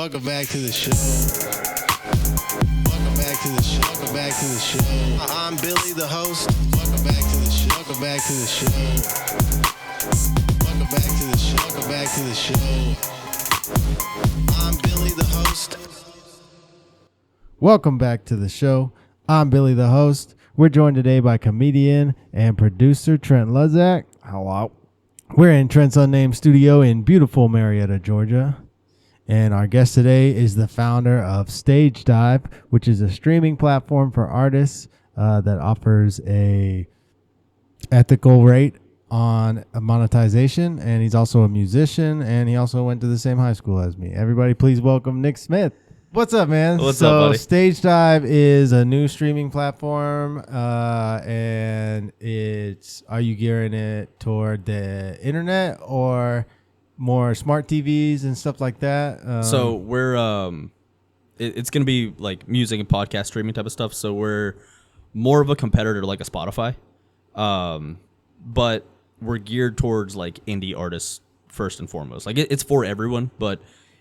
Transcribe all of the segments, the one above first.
Welcome back to the show. Welcome back to the show. Welcome back to the show. I'm Billy, the host. Welcome back to the show. Welcome back to the show. Welcome back to the show. Welcome back to the show. I'm Billy, the host. Welcome back to the show. I'm Billy, the host. We're joined today by comedian and producer Trent Ludzack. Hello. We're in Trent's unnamed studio in beautiful Marietta, Georgia. And our guest today is the founder of Stagedive, which is a streaming platform for artists that offers a ethical rate on a monetization. And he's also a musician, and he also went to the same high school as me. Everybody, please welcome Nick Smith. What's up, man? What's up, buddy? Stagedive is a new streaming platform, and are you gearing it toward the internet or more smart TVs and stuff like that? So we're it's gonna be like music and podcast streaming type of stuff. So we're more of a competitor to like a Spotify, but we're geared towards like indie artists first and foremost. Like it's for everyone, but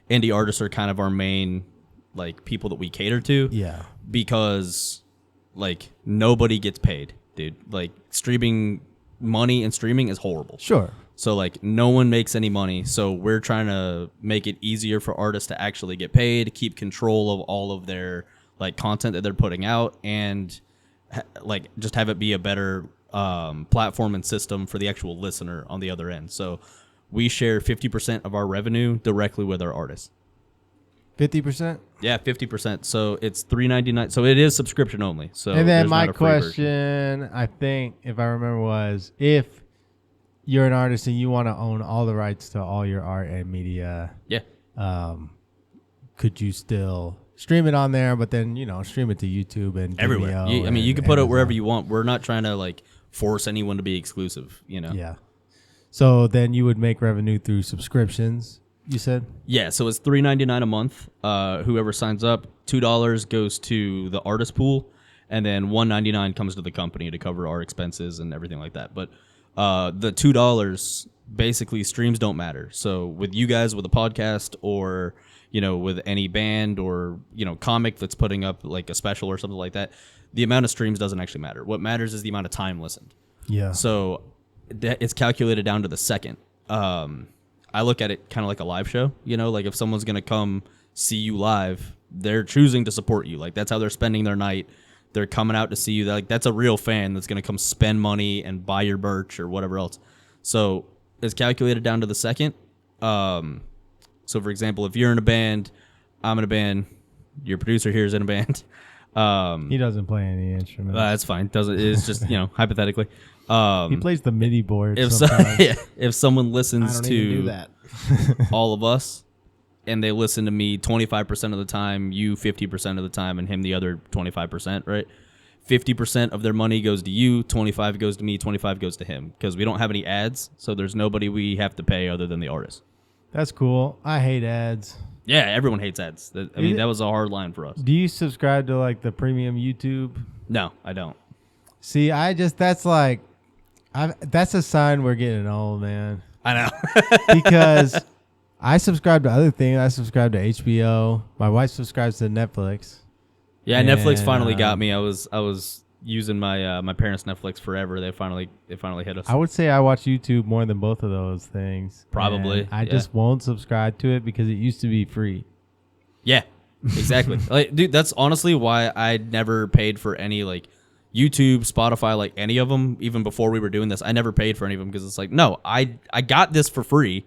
indie artists are kind of our main like people that we cater to. Yeah. Because like nobody gets paid, dude. Like streaming money and streaming is horrible. Sure. So like no one makes any money. So we're trying to make it easier for artists to actually get paid, keep control of all of their like content that they're putting out, and like just have it be a better platform and system for the actual listener on the other end. So we share 50% of our revenue directly with our artists. 50%? Yeah, 50%. So it's $3.99. So it is subscription only. So and then my not a free version. question, I think, if I remember, was if you're an artist and you want to own all the rights to all your art and media, Yeah. Could you still stream it on there, but then, stream it to YouTube and Everywhere. Vimeo You can put Amazon. it wherever you want. We're not trying to like force anyone to be exclusive, Yeah. So then you would make revenue through subscriptions, you said? Yeah, so it's $3.99 a month. Whoever signs up, $2 goes to the artist pool, and then $1.99 comes to the company to cover our expenses and everything like that. But the $2 basically streams don't matter. So with you guys with a podcast or with any band or comic that's putting up like a special or something like that, the amount of streams doesn't actually matter. What matters is the amount of time listened. Yeah. So it's calculated down to the second. I look at it kind of like a live show, like if someone's going to come see you live, they're choosing to support you. Like that's how they're spending their night. They're coming out to see you. Like that's a real fan that's going to come spend money and buy your merch or whatever else. So it's calculated down to the second. So for example, if you're in a band, I'm in a band, your producer here is in a band. He doesn't play any instruments. That's fine. It's just, hypothetically. He plays the MIDI board If sometimes. if someone listens I don't even do to that. all of us and they listen to me 25% of the time, you 50% of the time, and him the other 25%, right? 50% of their money goes to you, 25 goes to me, 25 goes to him, because we don't have any ads, so there's nobody we have to pay other than the artist. That's cool. I hate ads. Yeah, everyone hates ads. That was a hard line for us. Do you subscribe to like the premium YouTube? No, I don't. See, that's a sign we're getting old, man. I know. Because I subscribe to other things. I subscribe to HBO. My wife subscribes to Netflix. Yeah, And, Netflix finally got me. I was using my parents' Netflix forever. They finally hit us. I would say I watch YouTube more than both of those things. Probably, And I yeah. just won't subscribe to it because it used to be free. Yeah, exactly. Like, dude, that's honestly why I never paid for any like YouTube, Spotify, like any of them. Even before we were doing this, I never paid for any of them because it's like, no, I got this for free,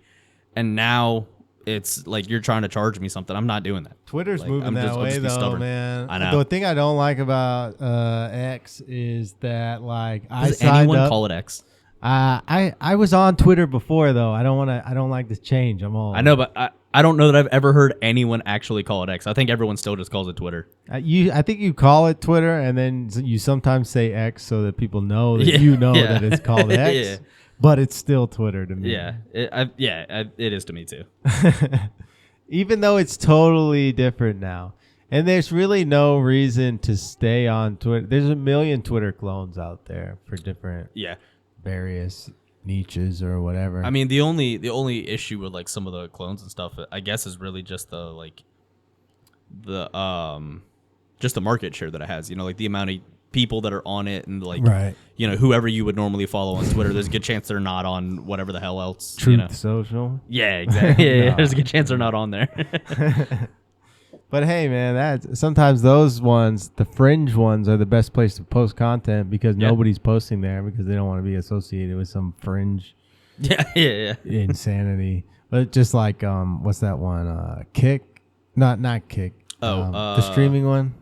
and now it's like you're trying to charge me something. I'm not doing that. Twitter's Like, moving I'll way just be though, stubborn. man. I know. The thing I don't like about X is that like Does signed anyone up. call it X? I was on Twitter before though. I don't like this change. I'm old. I know, but I don't know that I've ever heard anyone actually call it X. I think everyone still just calls it Twitter. I think you call it Twitter and then you sometimes say X so that people know that that it's called X. Yeah. But it's still Twitter to me. Yeah, it is to me too. Even though it's totally different now. And there's really no reason to stay on Twitter. There's a million Twitter clones out there for different various niches or whatever. I mean, the only issue with like some of the clones and stuff, I guess, is really just the like just the market share that it has. You know, like the amount of people that are on it, and like Right. you know, whoever you would normally follow on Twitter, there's a good chance they're not on whatever the hell else. Truth you know? Social. Yeah, exactly. Yeah, No. there's a good chance they're not on there. But hey, man, that's sometimes those ones, the fringe ones, are the best place to post content because nobody's posting there because they don't want to be associated with some fringe yeah. insanity. But just like what's that one? Kick, not Kick. The streaming one.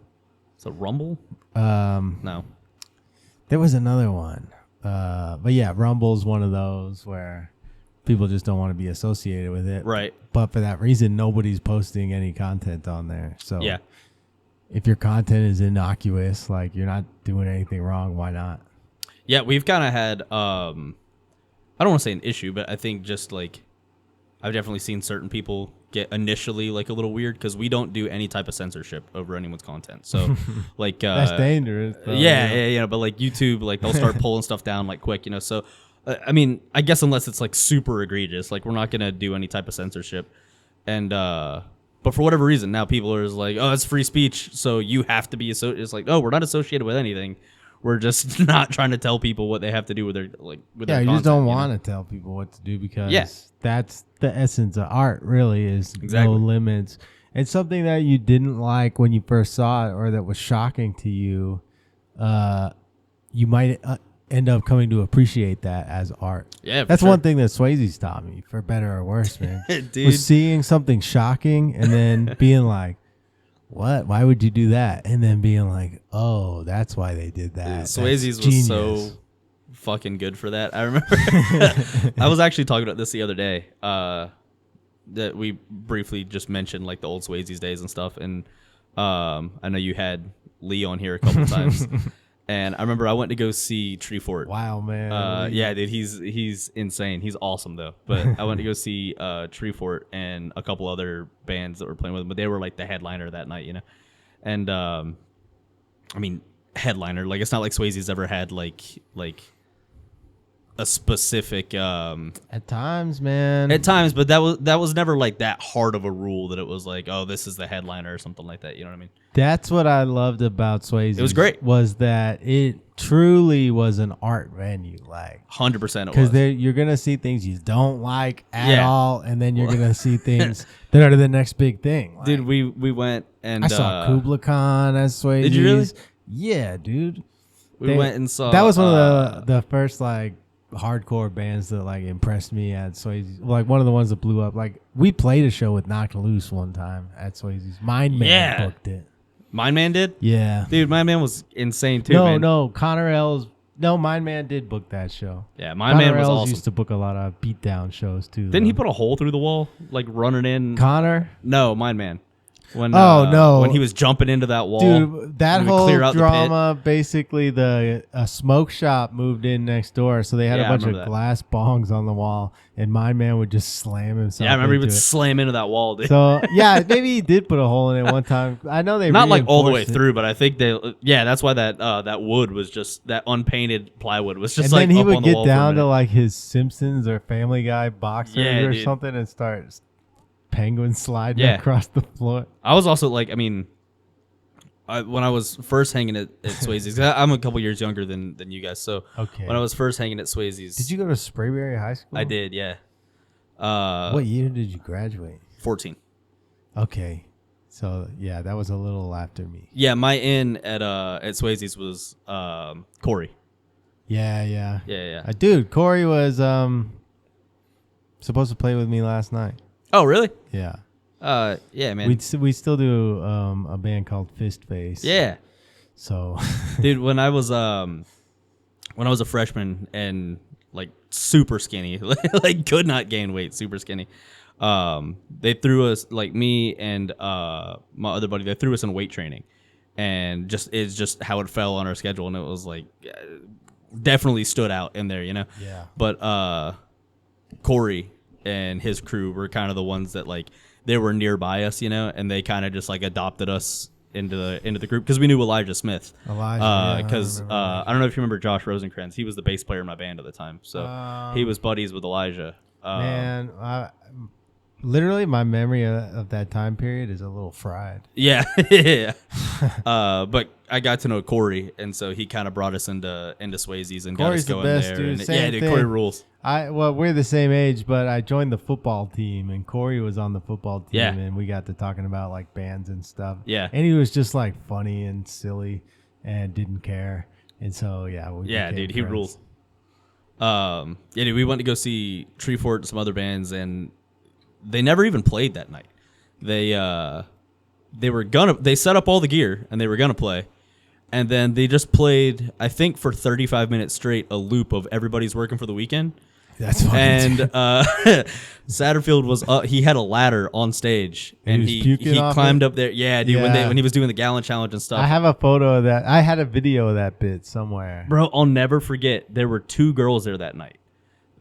So Rumble? No. There was another one. But yeah, Rumble's one of those where people just don't want to be associated with it. Right. But for that reason, nobody's posting any content on there. So Yeah. if your content is innocuous, like you're not doing anything wrong, why not? Yeah, we've kind of had, I don't want to say an issue, but I think just like, I've definitely seen certain people get initially like a little weird because we don't do any type of censorship over anyone's content. So like, That's dangerous. Though, yeah, but like YouTube, like they'll start pulling stuff down like quick, you know? So, I mean, I guess unless it's like super egregious, like we're not going to do any type of censorship. And, but for whatever reason, now people are just like, oh, it's free speech, so you have to be it's like, oh, we're not associated with anything. We're just not trying to tell people what they have to do with their their you content, just don't you know? want to tell people what to do because that's the essence of art, really, is no limits. It's something that you didn't like when you first saw it or that was shocking to you. You might end up coming to appreciate that as art. Yeah, that's one thing that Swayze's taught me, for better or worse, man. Dude. Was seeing something shocking and then being like, what? Why would you do that? And then being like, oh, that's why they did that. Swayze's was so fucking good for that. I remember I was actually talking about this the other day. That we briefly just mentioned like the old Swayze's days and stuff. And I know you had Lee on here a couple times. And I remember I went to go see Tree Fort. Wow, man. Yeah, dude, he's insane. He's awesome though. But I went to go see Tree Fort and a couple other bands that were playing with him, but they were like the headliner that night, you know. And I mean, headliner, like it's not like Swayze's ever had like a specific at times, man. At times, but that was never like that hard of a rule that it was like, oh, this is the headliner or something like that. You know what I mean? That's what I loved about Swayze. It was great. Was that it truly was an art venue, like 100%. Because you're gonna see things you don't like at all, and then you're gonna see things that are the next big thing. Like, dude, we went and I saw Kubla Khan as Swayze. Did you really? Yeah, dude. We went and saw. That was one of the first like hardcore bands that like impressed me at Swayze. Like one of the ones that blew up. Like we played a show with Knocked Loose one time at Swayze's. Mind Man booked it. Mind Man did? Yeah. Dude, Mind Man was insane too, man. No, Connor L's. No, Mind Man did book that show. Yeah, Mind Man was awesome. Used to book a lot of beatdown shows too. Didn't he put a hole through the wall, like running in? Connor? No, Mind Man. When, no. When he was jumping into that wall. Dude, that whole drama, basically a smoke shop moved in next door, so they had a bunch of glass bongs on the wall, and my man would just slam himself. Yeah, I remember he would slam into that wall, dude. So, yeah, maybe he did put a hole in it one time. I know they not like all the way through, but I think that's why that wood was just, that unpainted plywood was just like up on the wall. And then he would get down to like his Simpsons or Family Guy boxers or something and start penguin sliding across the floor. I was also like, I mean, when I was first hanging at Swayze's, I'm a couple years younger than you guys, so when I was first hanging at Swayze's. Did you go to Sprayberry High School? I did, yeah. What year did you graduate? 14. Okay. So, yeah, that was a little after me. Yeah, my in at Swayze's was Corey. Yeah. Yeah. Dude, Corey was supposed to play with me last night. Oh, really? Yeah. Yeah, man. We still do a band called Fist Face. Yeah. So, dude, when I was a freshman and like super skinny, like could not gain weight, super skinny. They threw us, like me and my other buddy, they threw us in weight training, and it's just how it fell on our schedule, and it was like definitely stood out in there, you know. Yeah. But Corey and his crew were kind of the ones that like they were nearby us, you know, and they kind of just like adopted us into the group because we knew Elijah Smith. Because I don't know if you remember Josh Rosencrantz. He was the bass player in my band at the time, so he was buddies with Elijah. Man, Literally, my memory of that time period is a little fried. Yeah. Yeah. But I got to know Corey, and so he kind of brought us into Swayze's and Corey's got us the going best, there. dude. And Same yeah, dude, thing. Corey rules. Well, we're the same age, but I joined the football team, and Corey was on the football team, Yeah. and we got to talking about like bands and stuff. Yeah. And he was just like funny and silly and didn't care. And so, yeah. Yeah, became dude, he friends. rules. Yeah, dude, we went to go see Treefort and some other bands, and they never even played that night. They set up all the gear and they were gonna play, and then they just played, I think, for 35 minutes straight, a loop of Everybody's Working for the Weekend. That's funny. And Satterfield was he had a ladder on stage, and was he puking off climbed it? up there. Yeah, dude, Yeah. when he was doing the gallon challenge and stuff. I have a photo of that. I had a video of that bit somewhere. Bro, I'll never forget. There were 2 girls there that night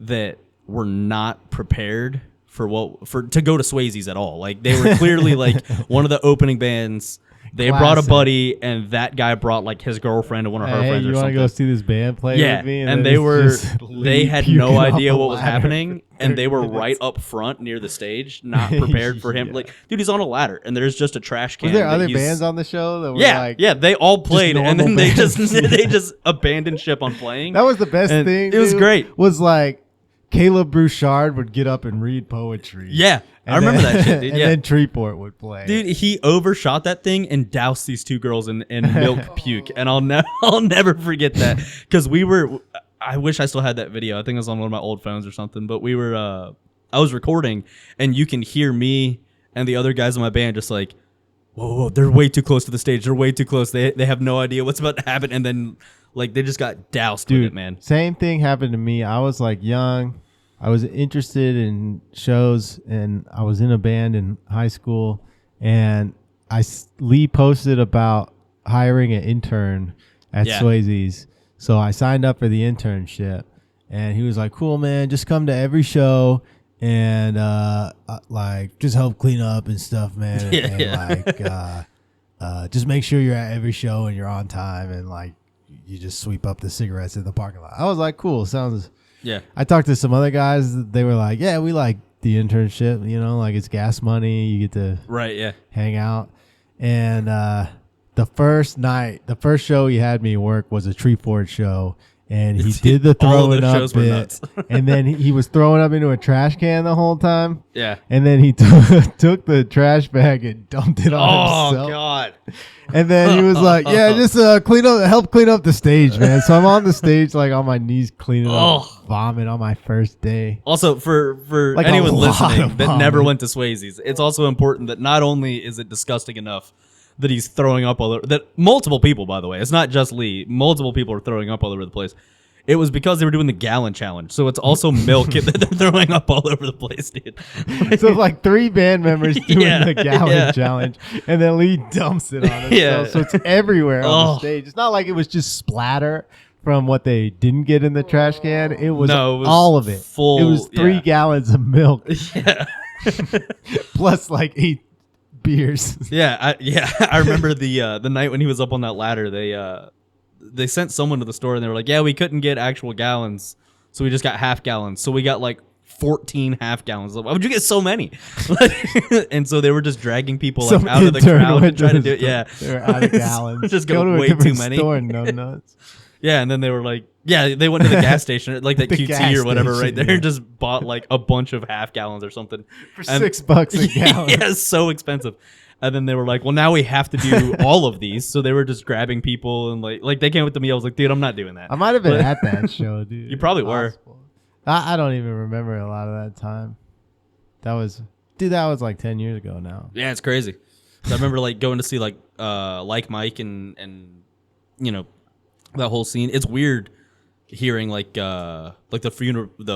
that were not prepared to go to Swayze's at all. Like, they were clearly like one of the opening bands. They brought a Classic. buddy, and that guy brought like his girlfriend and one of her Hey, friends you or want to something. go see this band play Yeah, with me? and then they it's just they had puking no off idea a what was ladder happening, for and they 30 were minutes. right up front near the stage, not prepared for him. Yeah. Like, dude, he's on a ladder, and there's just a trash can. Was there that other he's- bands on the show that were Yeah, like? yeah, they all played, and normal then they bands? just abandoned ship on playing. That was the best And thing. it was dude, great. Was like Caleb Brouchard would get up and read poetry. Yeah, I And remember then- that shit, dude. And Yeah. then Treeport would play. Dude, he overshot that thing and doused these 2 girls in milk puke, and I'll never forget that, because we were. I wish I still had that video. I think it was on one of my old phones or something. But we were. I was recording, and you can hear me and the other guys in my band just like, whoa, they're way too close to the stage. They're way too close. They have no idea what's about to happen, and then like they just got doused with Dude, it, man. same thing happened to me. I was like young. I was interested in shows, and I was in a band in high school. And Lee posted about hiring an intern at Yeah. Swayze's, so I signed up for the internship. And he was like, "Cool, man. Just come to every show and like just help clean up and stuff, man. And just make sure you're at every show and you're on time, and like you just sweep up the cigarettes in the parking lot." I was like, "Cool, sounds." Yeah, I talked to some other guys. They were like, "Yeah, we like the internship. You know, like it's gas money. You get to right. Yeah, hang out." And the first show he had me work was a Treefort show, and he did the All of throwing those up shows were bit, nuts. and then he was throwing up into a trash can the whole time. yeah. And then he took the trash bag and dumped it on Oh himself. God. And then he was like, "Yeah, just help clean up the stage, man." So I'm on the stage, like on my knees, cleaning up vomit on my first day. Also, for Like a anyone lot listening of that never vomit. went to Swayze's, it's also important that not only is it disgusting enough that he's throwing up all over, that multiple people, by the way, it's not just Lee, multiple people are throwing up all over the place. It was because they were doing the gallon challenge, so it's also milk that they're throwing up all over the place, dude. So like 3 band members doing Yeah, the gallon yeah. challenge, and then Lee dumps it on himself. Yeah. So it's everywhere on the Oh. stage. It's not like it was just splatter from what they didn't get in the trash can. It was, No, it was all of it. full- It was 3 yeah. gallons of milk Yeah. plus like 8 beers. Yeah, I remember the night when he was up on that ladder. They sent someone to the store and they were like, "Yeah, we couldn't get actual gallons, so we just got half gallons. So we got like 14 half gallons. Like, why would you get so many?" And so they were just dragging people like Some out of the intern crowd went and trying to the do it. Yeah, store. They were out of gallons. Just Go go to a way too different many. store, no nuts. Yeah, and then they were like, yeah, they went to the gas station, like that The QT gas or whatever, right station, there, yeah. and just bought like a bunch of half gallons or something For And- $6 a gallon. Yeah, it's so expensive. And then they were like, well, now we have to do all of these. So they were just grabbing people and like they came up to me. I was like, dude, I'm not doing that. I might have been But- at that show, dude. You probably were. Possible. I don't even remember a lot of that time. That was like 10 years ago now. Yeah, it's crazy. So I remember like going to see like Mike and you know that whole scene. It's weird hearing like the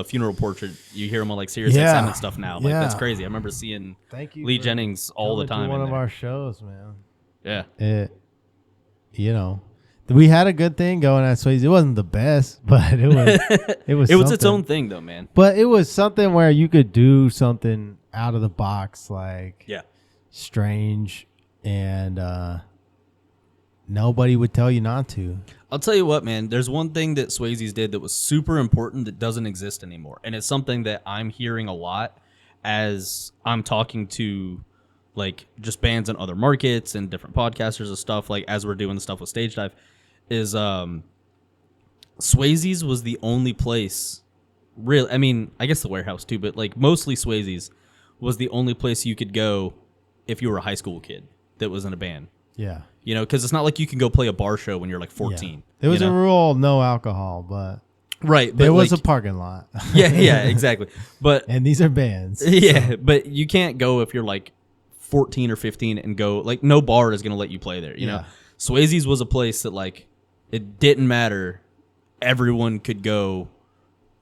funeral portrait. You hear them on like Sirius Yeah. XM and stuff now. Like that's Yeah. crazy. I remember seeing Thank you, Lee for Jennings all the coming to time. One in of there. our shows, man. Yeah. We had a good thing going at Swayze. It wasn't the best, but it was. It was. It was its something. own thing though, man. But it was something where you could do something out of the box, like Yeah. strange, and nobody would tell you not to. I'll tell you what, man. There's one thing that Swayze's did that was super important that doesn't exist anymore, and it's something that I'm hearing a lot as I'm talking to like just bands in other markets and different podcasters and stuff, like as we're doing the stuff with Stagedive, is Swayze's was the only place real. I mean, I guess the Warehouse too, but like mostly Swayze's was the only place you could go if you were a high school kid that was in a band. Yeah. You know, because it's not like you can go play a bar show when you're like 14. Yeah. There was you a know? rule, no alcohol, but Right. But there was like, a parking lot. yeah, exactly. But and these are bands. yeah, so. but you can't go if you're like 14 or 15 and go, like, no bar is going to let you play there, you know? Swayze's was a place that, like, it didn't matter. Everyone could go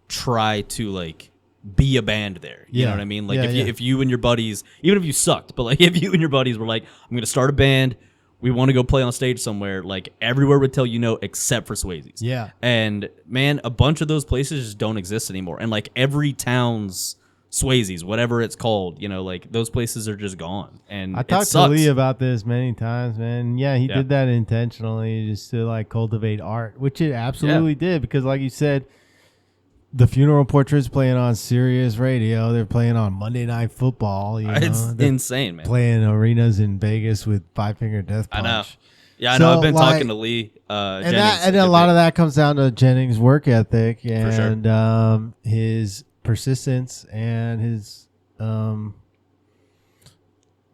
try to, like, be a band there. You know what I mean? Like, if you and your buddies, even if you sucked, but, like, if you and your buddies were like, I'm going to start a band, we want to go play on stage somewhere, like, everywhere would tell you no except for Swayze's. Yeah. And, man, a bunch of those places just don't exist anymore. And, like, every town's Swayze's, whatever it's called, you know, like those places are just gone. And I talked to Lee about this many times, man. Yeah, he did that intentionally just to like cultivate art, which it absolutely did because, like you said, the Funeral Portraits playing on Sirius Radio. They're playing on Monday Night Football. You know? It's insane, man. Playing arenas in Vegas with Five Finger Death Punch. I know. Yeah, I know. I've been talking to Lee. And a lot of that comes down to Jennings' work ethic and his persistence and his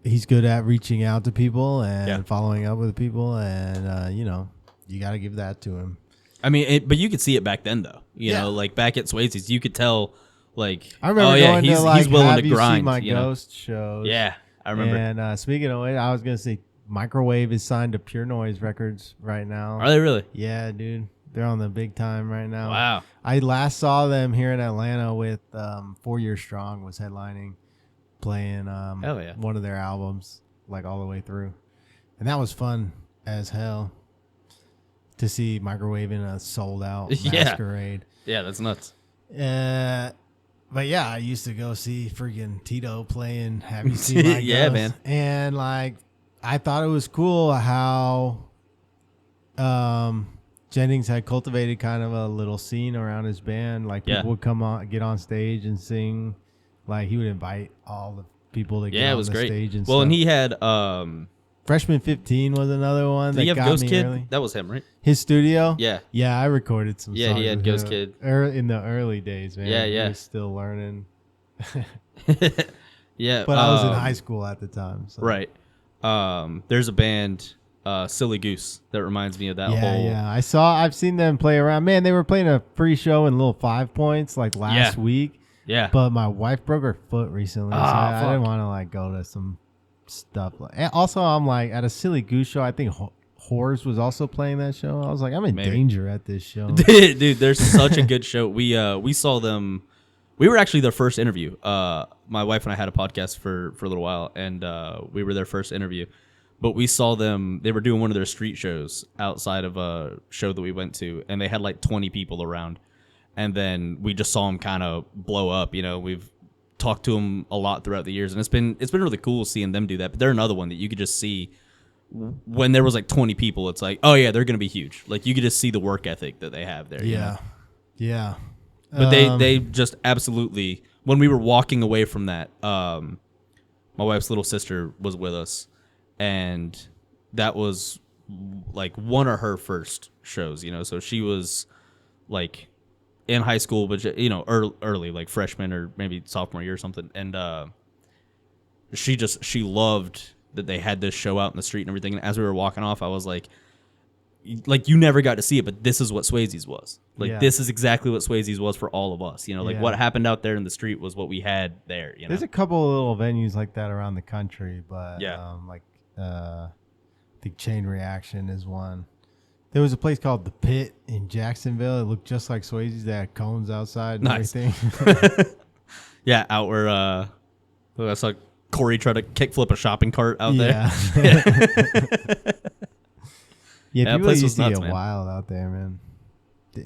he's good at reaching out to people and following up with people, and you know, you got to give that to him. I mean, but you could see it back then, though. You know, like back at Swayze's, you could tell. Like, I remember going to like, he's willing have to you grind. seen my you know? Ghost shows? Yeah, I remember. And speaking of it, I was gonna say Microwave is signed to Pure Noise Records right now. Are they really? Yeah, dude. They're on the big time right now. Wow. I last saw them here in Atlanta with 4 Years Strong was headlining, playing one of their albums like all the way through. And that was fun as hell to see Microwave in a sold out masquerade. Yeah, that's nuts. But yeah, I used to go see freaking Tito playing Have You Seen My Ghost? Yeah, man. And like I thought it was cool how Jennings had cultivated kind of a little scene around his band. Like people would come on, get on stage and sing. Like he would invite all the people to get on the stage and well, stuff. and he had Freshman 15 was another one. Did he have Ghost Kid? Early. That was him, right? His studio? Yeah. Yeah, I recorded some songs. Yeah, he had Ghost Kid. In the early days, man. Yeah. He was still learning. Yeah. But I was in high school at the time. So. Right. There's a band, Silly Goose, that reminds me of that whole. Yeah, I've seen them play around. Man, they were playing a free show in Little 5 Points like last week. Yeah. But my wife broke her foot recently, so I didn't want to like go to some stuff. And also, I'm like at a Silly Goose show. I think Whores was also playing that show. I was like, I'm in danger at this show. Dude, they're such a good show. We saw them. We were actually their first interview. My wife and I had a podcast for a little while, and we were their first interview. But we saw them. They were doing one of their street shows outside of a show that we went to, and they had like 20 people around. And then we just saw them kind of blow up. You know, we've talked to them a lot throughout the years, and it's been really cool seeing them do that. But they're another one that you could just see when there was like 20 people. It's like, oh yeah, they're gonna be huge. Like you could just see the work ethic that they have there. You know? Yeah. But they just absolutely. When we were walking away from that, my wife's little sister was with us, and that was like one of her first shows. You know, so she was like in high school, but you know, early like freshman or maybe sophomore year or something, and she loved that they had this show out in the street and everything. And as we were walking off, I was like you never got to see it, but this is what Swayze's was. Like this is exactly what Swayze's was for all of us. You know, like what happened out there in the street was what we had there. You know, there's a couple of little venues like that around the country, but I think Chain Reaction is one. There was a place called The Pit in Jacksonville. It looked just like Swayze's. They had cones outside and everything. Yeah, out where I saw Corey try to kickflip a shopping cart out there. Yeah, people used to get wild out there, man.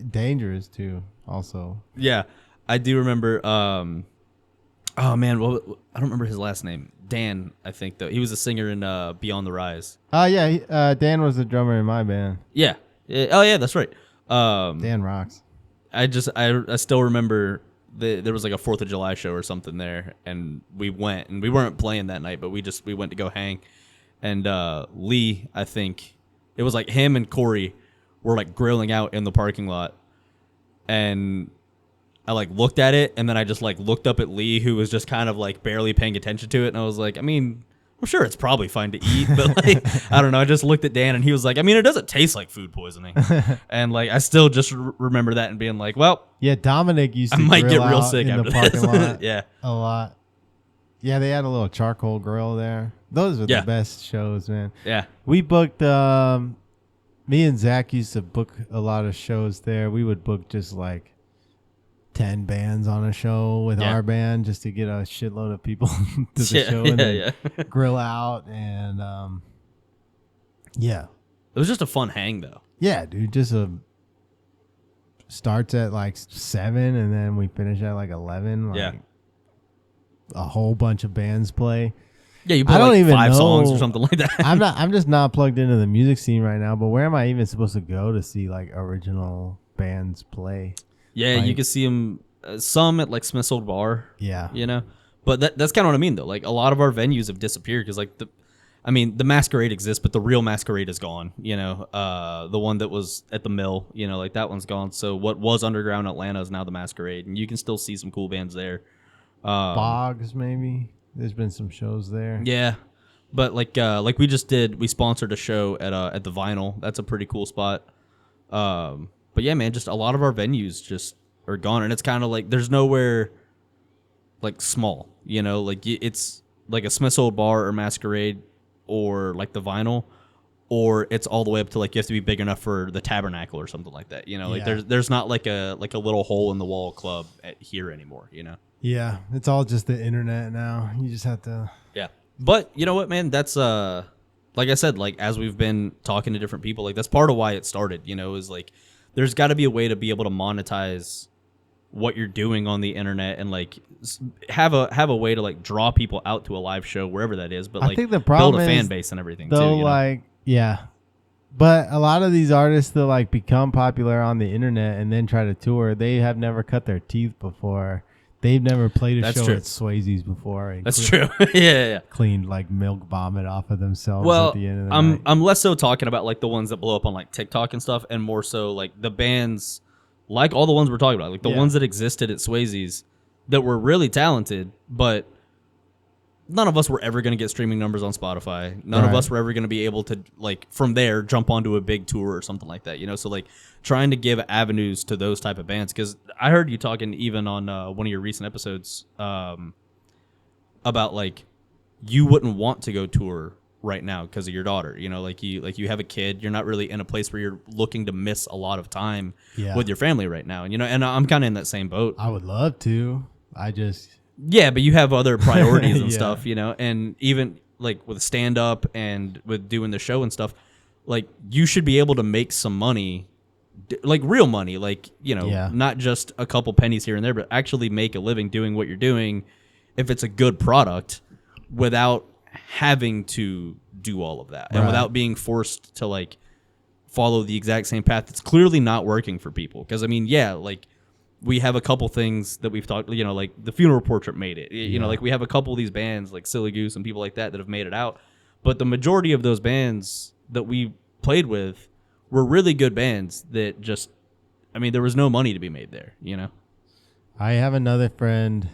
Dangerous too, also. Yeah, I do remember. Oh man, I don't remember his last name. Dan, I think though. He was a singer in Beyond the Rise. Dan was the drummer in my band. Yeah. Oh yeah, that's right. Dan rocks. I still remember there was like a 4th of July show or something there, and we went, and we weren't playing that night, but we went to go hang, and Lee, I think it was like him and Corey were like grilling out in the parking lot, and I like looked at it, and then I just like looked up at Lee, who was just kind of like barely paying attention to it, and I was like, I mean, I'm sure it's probably fine to eat, but like, I don't know. I just looked at Dan, and he was like, I mean, it doesn't taste like food poisoning. And like, I still just remember that and being like, well, yeah, Dominic used to I might grill get real out sick in after the parking this. lot Yeah. a lot. Yeah, they had a little charcoal grill there. Those were Yeah. the best shows, man. Yeah. We booked, me and Zach used to book a lot of shows there. We would book just like 10 bands on a show with our band just to get a shitload of people to the show and then grill out. And yeah. It was just a fun hang, though. Yeah, dude. Just starts at like 7 and then we finish at like 11. Like, Yeah. A whole bunch of bands play. Yeah, you I play don't like even 5 know. songs or something like that. I'm just not plugged into the music scene right now, but where am I even supposed to go to see like original bands play? Yeah, like, you can see them, some at like Smith's Old Bar. Yeah. You know? But that's kind of what I mean, though. Like, a lot of our venues have disappeared because, like, the Masquerade exists, but the real Masquerade is gone. You know, the one that was at the Mill, you know, like that one's gone. So what was underground Atlanta is now the Masquerade, and you can still see some cool bands there. Bogs, maybe. There's been some shows there. Yeah, but like we just did, we sponsored a show at the Vinyl. That's a pretty cool spot. But yeah, man, just a lot of our venues just are gone, and it's kind of like there's nowhere like small, you know, like it's like a Smith's Old Bar or Masquerade or like the Vinyl, or it's all the way up to like you have to be big enough for the Tabernacle or something like that, you know. Like there's not like a little hole in the wall club here anymore, you know. Yeah, it's all just the internet now. You just have to. Yeah, but you know what, man? That's like I said, like as we've been talking to different people, like that's part of why it started. You know, is like there's got to be a way to be able to monetize what you're doing on the internet and like have a way to like draw people out to a live show wherever that is. But like I think the problem build a fan is, base and everything though, too. You know? like yeah, but a lot of these artists that like become popular on the internet and then try to tour, they have never cut their teeth before. They've never played a show at Swayze's before. And That's true. yeah. Cleaned like milk vomit off of themselves Well, at the end of the night. I'm less so talking about like the ones that blow up on like TikTok and stuff, and more so like the bands, like all the ones we're talking about, like the ones that existed at Swayze's that were really talented, but none of us were ever going to get streaming numbers on Spotify. None of us were ever going to be able to like from there jump onto a big tour or something like that, you know. So like trying to give avenues to those type of bands, because I heard you talking even on one of your recent episodes about like you wouldn't want to go tour right now because of your daughter, you know, like you have a kid, you're not really in a place where you're looking to miss a lot of time with your family right now, and you know, and I'm kind of in that same boat. I would love to. Yeah, but you have other priorities and stuff, you know, and even like with stand up and with doing the show and stuff, like you should be able to make some money, like real money, like, you know, not just a couple pennies here and there, but actually make a living doing what you're doing if it's a good product without having to do all of that and without being forced to like follow the exact same path that's clearly not working for people. Because I mean, yeah, like we have a couple things that we've talked, you know, like the Funeral Portrait made it, you know, like we have a couple of these bands like Silly Goose and people like that have made it out. But the majority of those bands that we played with were really good bands that just, I mean, there was no money to be made there, you know? I have another friend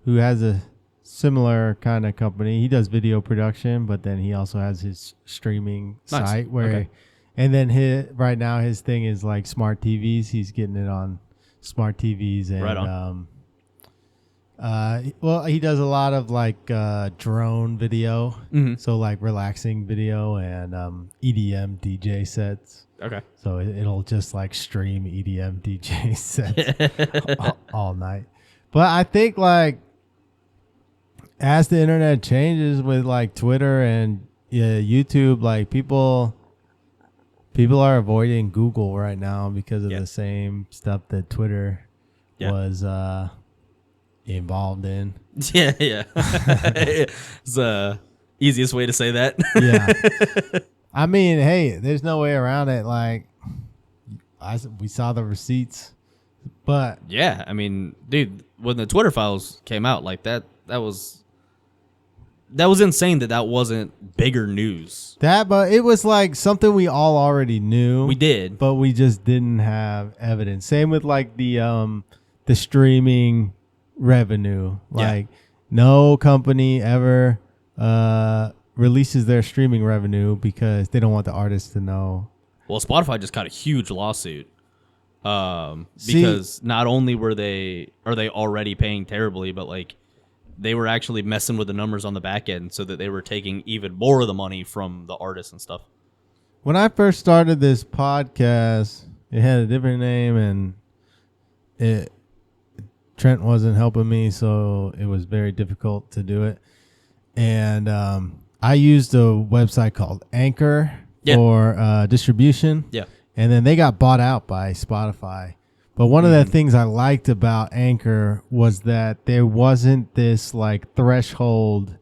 who has a similar kind of company. He does video production, but then he also has his streaming site where, and then right now his thing is like smart TVs. He's getting it on smart TVs and well, he does a lot of like drone video, so like relaxing video and EDM DJ sets. Okay. So it'll just like stream EDM DJ sets all night. But I think like as the internet changes with like Twitter and YouTube, like people are avoiding Google right now because of the same stuff that Twitter was involved in. Yeah. It's the easiest way to say that. Yeah. I mean, hey, there's no way around it. Like we saw the receipts But yeah, I mean, dude, when the Twitter files came out, like that was insane that wasn't bigger news. but it was like something we all already knew. We did, but we just didn't have evidence. Same with like the streaming revenue. Like no company ever releases their streaming revenue because they don't want the artists to know. Well, Spotify just got a huge lawsuit because not only are they already paying terribly, but like they were actually messing with the numbers on the back end so that they were taking even more of the money from the artists and stuff. When I first started this podcast, it had a different name, and Trent wasn't helping me, so it was very difficult to do it. And I used a website called Anchor for distribution. Yeah. And then they got bought out by Spotify. But one of the things I liked about Anchor was that there wasn't this like threshold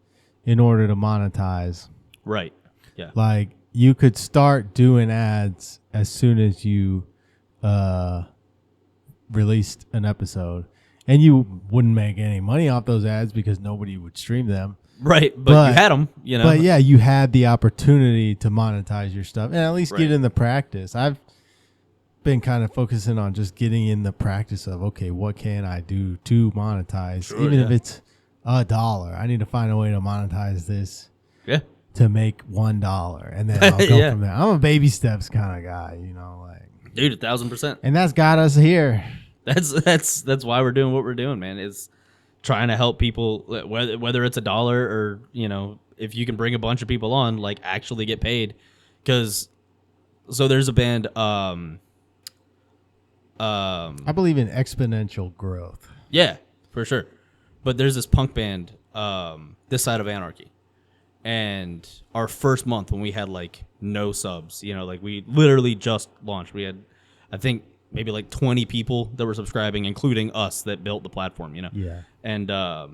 in order to monetize. Right. Yeah. Like you could start doing ads as soon as you released an episode. And you wouldn't make any money off those ads because nobody would stream them. Right, but you had them, you know. But yeah, you had the opportunity to monetize your stuff and at least get in the practice. I've been kind of focusing on just getting in the practice of, okay, what can I do to monetize? Sure, even if it's $1. I need to find a way to monetize this to make $1. And then I'll go from there. I'm a baby steps kind of guy, you know, like dude, 1,000%. And that's got us here. That's why we're doing what we're doing, man. Is trying to help people, whether it's $1 or, you know, if you can bring a bunch of people on, like actually get paid. Because so there's a band. I believe in exponential growth. Yeah, for sure. But there's this punk band, This Side of Anarchy, and our first month when we had like no subs, you know, like we literally just launched. We had, I think, maybe like 20 people that were subscribing, including us that built the platform, you know? Yeah. And I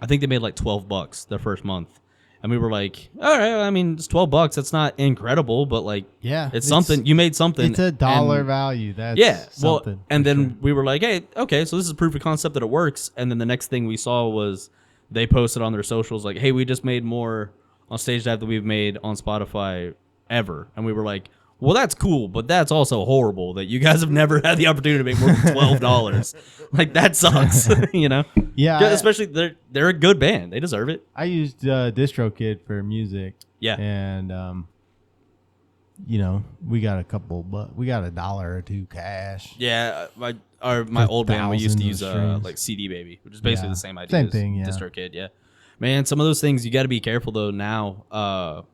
think they made like $12 their first month. And we were like, all right, I mean, it's $12. That's not incredible, but like, it's something. You made something. It's a dollar value. That's something. Well, and then we were like, hey, okay, so this is a proof of concept that it works. And then the next thing we saw was they posted on their socials like, hey, we just made more on Stagedive than we've made on Spotify ever. And we were like, well, that's cool, but that's also horrible that you guys have never had the opportunity to make more than $12. Like, that sucks, you know? Yeah. Especially, they're a good band. They deserve it. I used DistroKid for music. Yeah. And, you know, we got we got $1 or $2 cash. Yeah. My old band, we used to use like CD Baby, which is basically the same idea. Same thing, yeah. DistroKid, yeah. Man, some of those things, you got to be careful, though, now.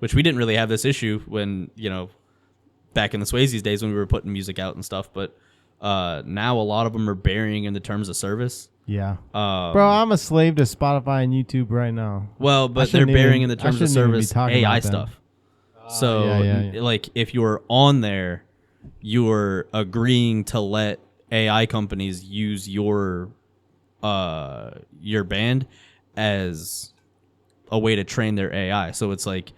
Which we didn't really have this issue when, you know, back in the Swayze's days when we were putting music out and stuff. But now a lot of them are burying in the terms of service. Yeah. Bro, I'm a slave to Spotify and YouTube right now. Well, but they're burying in the terms of service AI stuff. So, like, if you're on there, you're agreeing to let AI companies use your band as a way to train their AI. So it's like,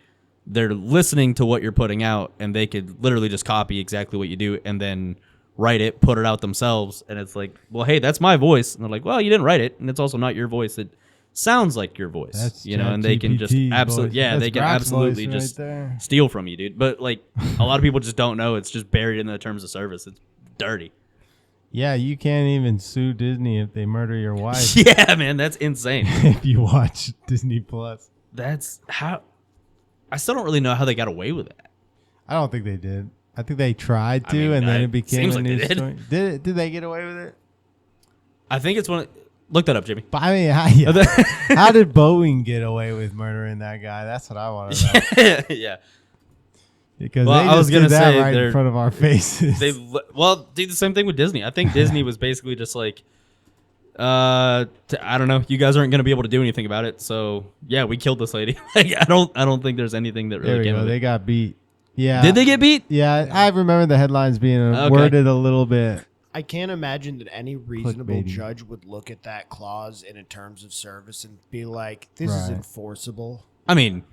they're listening to what you're putting out, and they could literally just copy exactly what you do and then write it, put it out themselves. And it's like, well, hey, that's my voice. And they're like, well, you didn't write it, and it's also not your voice. It sounds like your voice, that's you know, and they can just absolutely, they can absolutely just steal from you, dude. But like, a lot of people just don't know. It's just buried in the terms of service. It's dirty. Yeah, you can't even sue Disney if they murder your wife. Yeah, man, that's insane. If you watch Disney Plus. That's how. I still don't really know how they got away with that. I don't think they did. I think they tried to, and then it became a news story. Did they get away with it? I think it's one. Look that up, Jimmy. But I mean, how did Boeing get away with murdering that guy? That's what I want to know. Yeah. Because they just did that right in front of our faces. They do the same thing with Disney. I think Disney was basically just like, I don't know. You guys aren't going to be able to do anything about it. So yeah, we killed this lady. Like, I don't think there's anything that really came of it. They got beat. Yeah. Did they get beat? Yeah. I remember the headlines being worded a little bit. I can't imagine that any reasonable judge would look at that clause in a terms of service and be like, this is enforceable. I mean,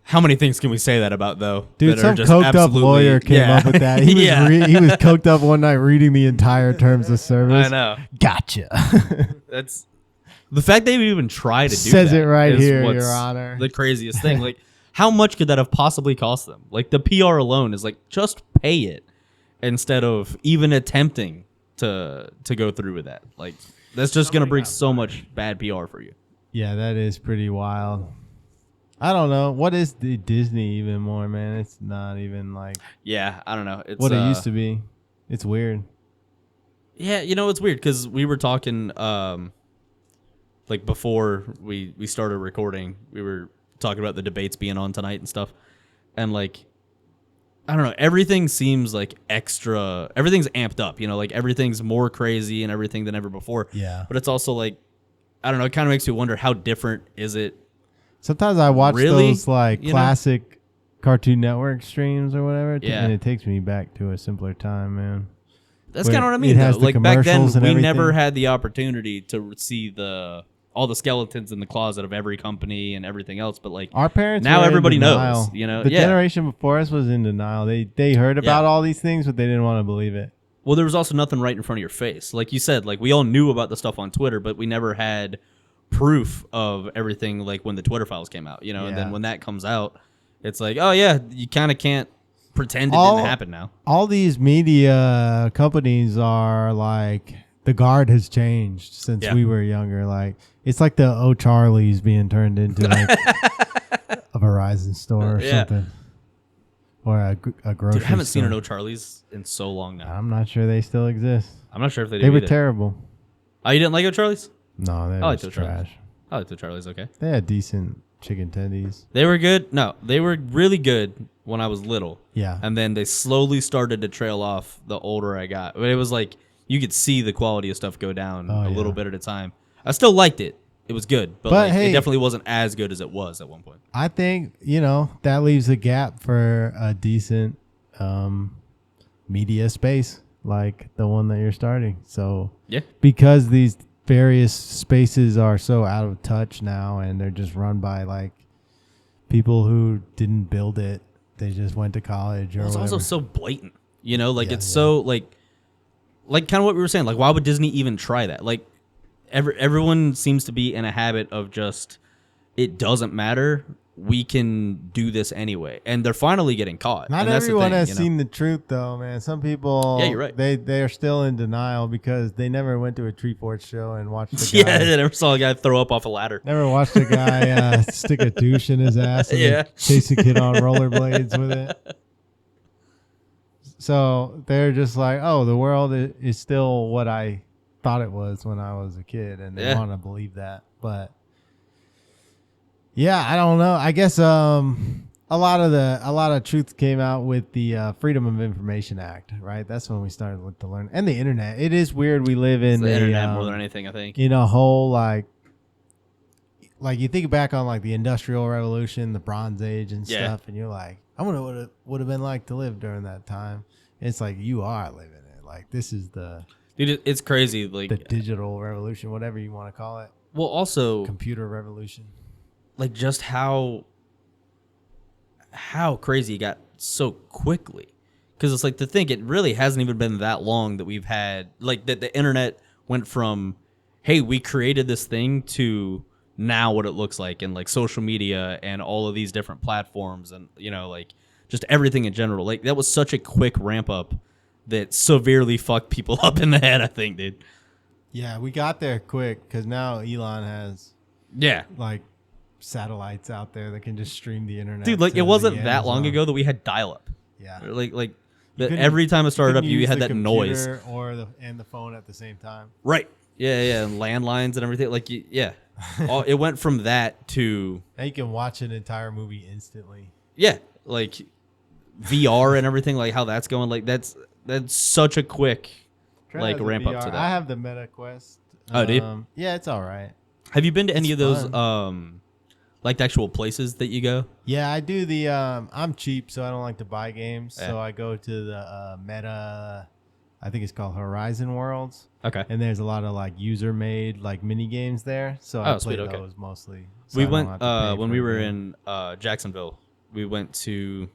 How many things can we say that about, though? Dude, that some are just coked up absolutely- lawyer came up with that. He was Yeah. he was coked up one night reading the entire terms of service. I know. Gotcha. That's the fact they would even try to do Says that it right is here, what's Your Honor. The craziest thing. Like, how much could that have possibly cost them? Like, the PR alone is like, just pay it instead of even attempting to go through with that. Like, that's just gonna bring so much bad PR for you. Yeah, that is pretty wild. I don't know. What is the Disney even more, man? It's not even like Yeah, I don't know. It's what it used to be. It's weird. Yeah, it's weird because we were talking like before we started recording, we were talking about the debates being on tonight and stuff. And like, I don't know, everything seems like everything's amped up, like everything's more crazy and everything than ever before. Yeah. But it's also like, I don't know, it kind of makes me wonder, how different is it? Sometimes I watch Really? those like You know? classic Cartoon Network streams or whatever, Yeah. and it takes me back to a simpler time, man. That's Where kind of what I it mean, has though. the Like back then, commercials and we never everything. had the opportunity to see all the skeletons in the closet of every company and everything else. But like, Our parents now were in everybody denial. knows, The Yeah. generation before us was in denial. They heard about Yeah. all these things, but they didn't want to believe it. Well, there was also nothing right in front of your face. Like you said, like we all knew about the stuff on Twitter, but we never had proof of everything. Like when the Twitter files came out, and Yeah. then when that comes out, it's like, oh yeah, you kind of can't pretend it All- didn't happen now. All these media companies are like, the guard has changed since Yeah. we were younger. Like, it's like the O'Charlie's being turned into like a Verizon store or Yeah. something, or a grocery. Dude, I haven't seen store. an O'Charlie's in so long now. I'm not sure they still exist. I'm not sure if they do. They were either. terrible. Oh, you didn't like O'Charlie's? No, they I were liked just O'Charlie's. trash. I liked O'Charlie's. Okay. They had decent chicken tendies. They were good. No, they were really good when I was little. Yeah. And then they slowly started to trail off the older I got. But it was like you could see the quality of stuff go down a little bit at a time. I still liked it. It was good. But like, hey, it definitely wasn't as good as it was at one point. I think, that leaves a gap for a decent media space like the one that you're starting. So Yeah. because these various spaces are so out of touch now and they're just run by like people who didn't build it, they just went to college or It's whatever. also so blatant. Like Yeah, it's yeah. so like kind of what we were saying. Like, why would Disney even try that? Like, everyone seems to be in a habit of just, it doesn't matter. We can do this anyway, and they're finally getting caught. Not and that's the everyone thing, has seen the truth, though, man. Some people, Yeah, you're right. They are still in denial because they never went to a Treeforth show and watched the Yeah, guy. I never saw a guy throw up off a ladder. Never watched a guy stick a douche in his ass and Yeah. then chase a kid on rollerblades with it. So they're just like, oh, the world is still what I thought it was when I was a kid, and they Yeah. want to believe that. But yeah, I don't know. I guess a lot of truth came out with the Freedom of Information Act, right? That's when we started to learn, and the internet. It is weird. We live in It's the a, internet more than anything, I think. in a whole like you think back on like the Industrial Revolution, the Bronze Age, and Yeah. stuff, and you're like, I wonder what it would have been like to live during that time. It's like you are living it. Like this is the Dude, it's crazy. Like, digital revolution, whatever you want to call it, well, also, computer revolution. like, just how crazy it got so quickly. Because it's like, to think it really hasn't even been that long that we've had, like, that the internet went from, hey, we created this thing, to now what it looks like, and like social media and all of these different platforms, and like just everything in general. Like, that was such a quick ramp up that severely fucked people up in the head, I think, dude. Yeah, we got there quick because now Elon has Yeah. like satellites out there that can just stream the internet. Dude, like, to it wasn't the that long Amazon. ago that we had dial-up. Yeah. Like that couldn't- every time it started up, couldn't you use had the that noise. computer or the phone at the same time. Right. Yeah, and landlines and everything. Like, yeah. It went from that to, Now you can watch an entire movie instantly. yeah, like VR and everything, like how that's going. Like, that's such a quick, Trent like, has a ramp up VR. to that. I have the Meta Quest. Oh, do you? Yeah, it's all right. Have you been to any of It's those, like, the actual places that you go? Yeah, I do the. I'm cheap, so I don't like to buy games. Yeah. So I go to the Meta. I think it's called Horizon Worlds, Okay. and there's a lot of like user-made like mini games there. So I Oh, play sweet, okay. those mostly. So We I don't went have to pay when for we a were game. in Jacksonville We went to.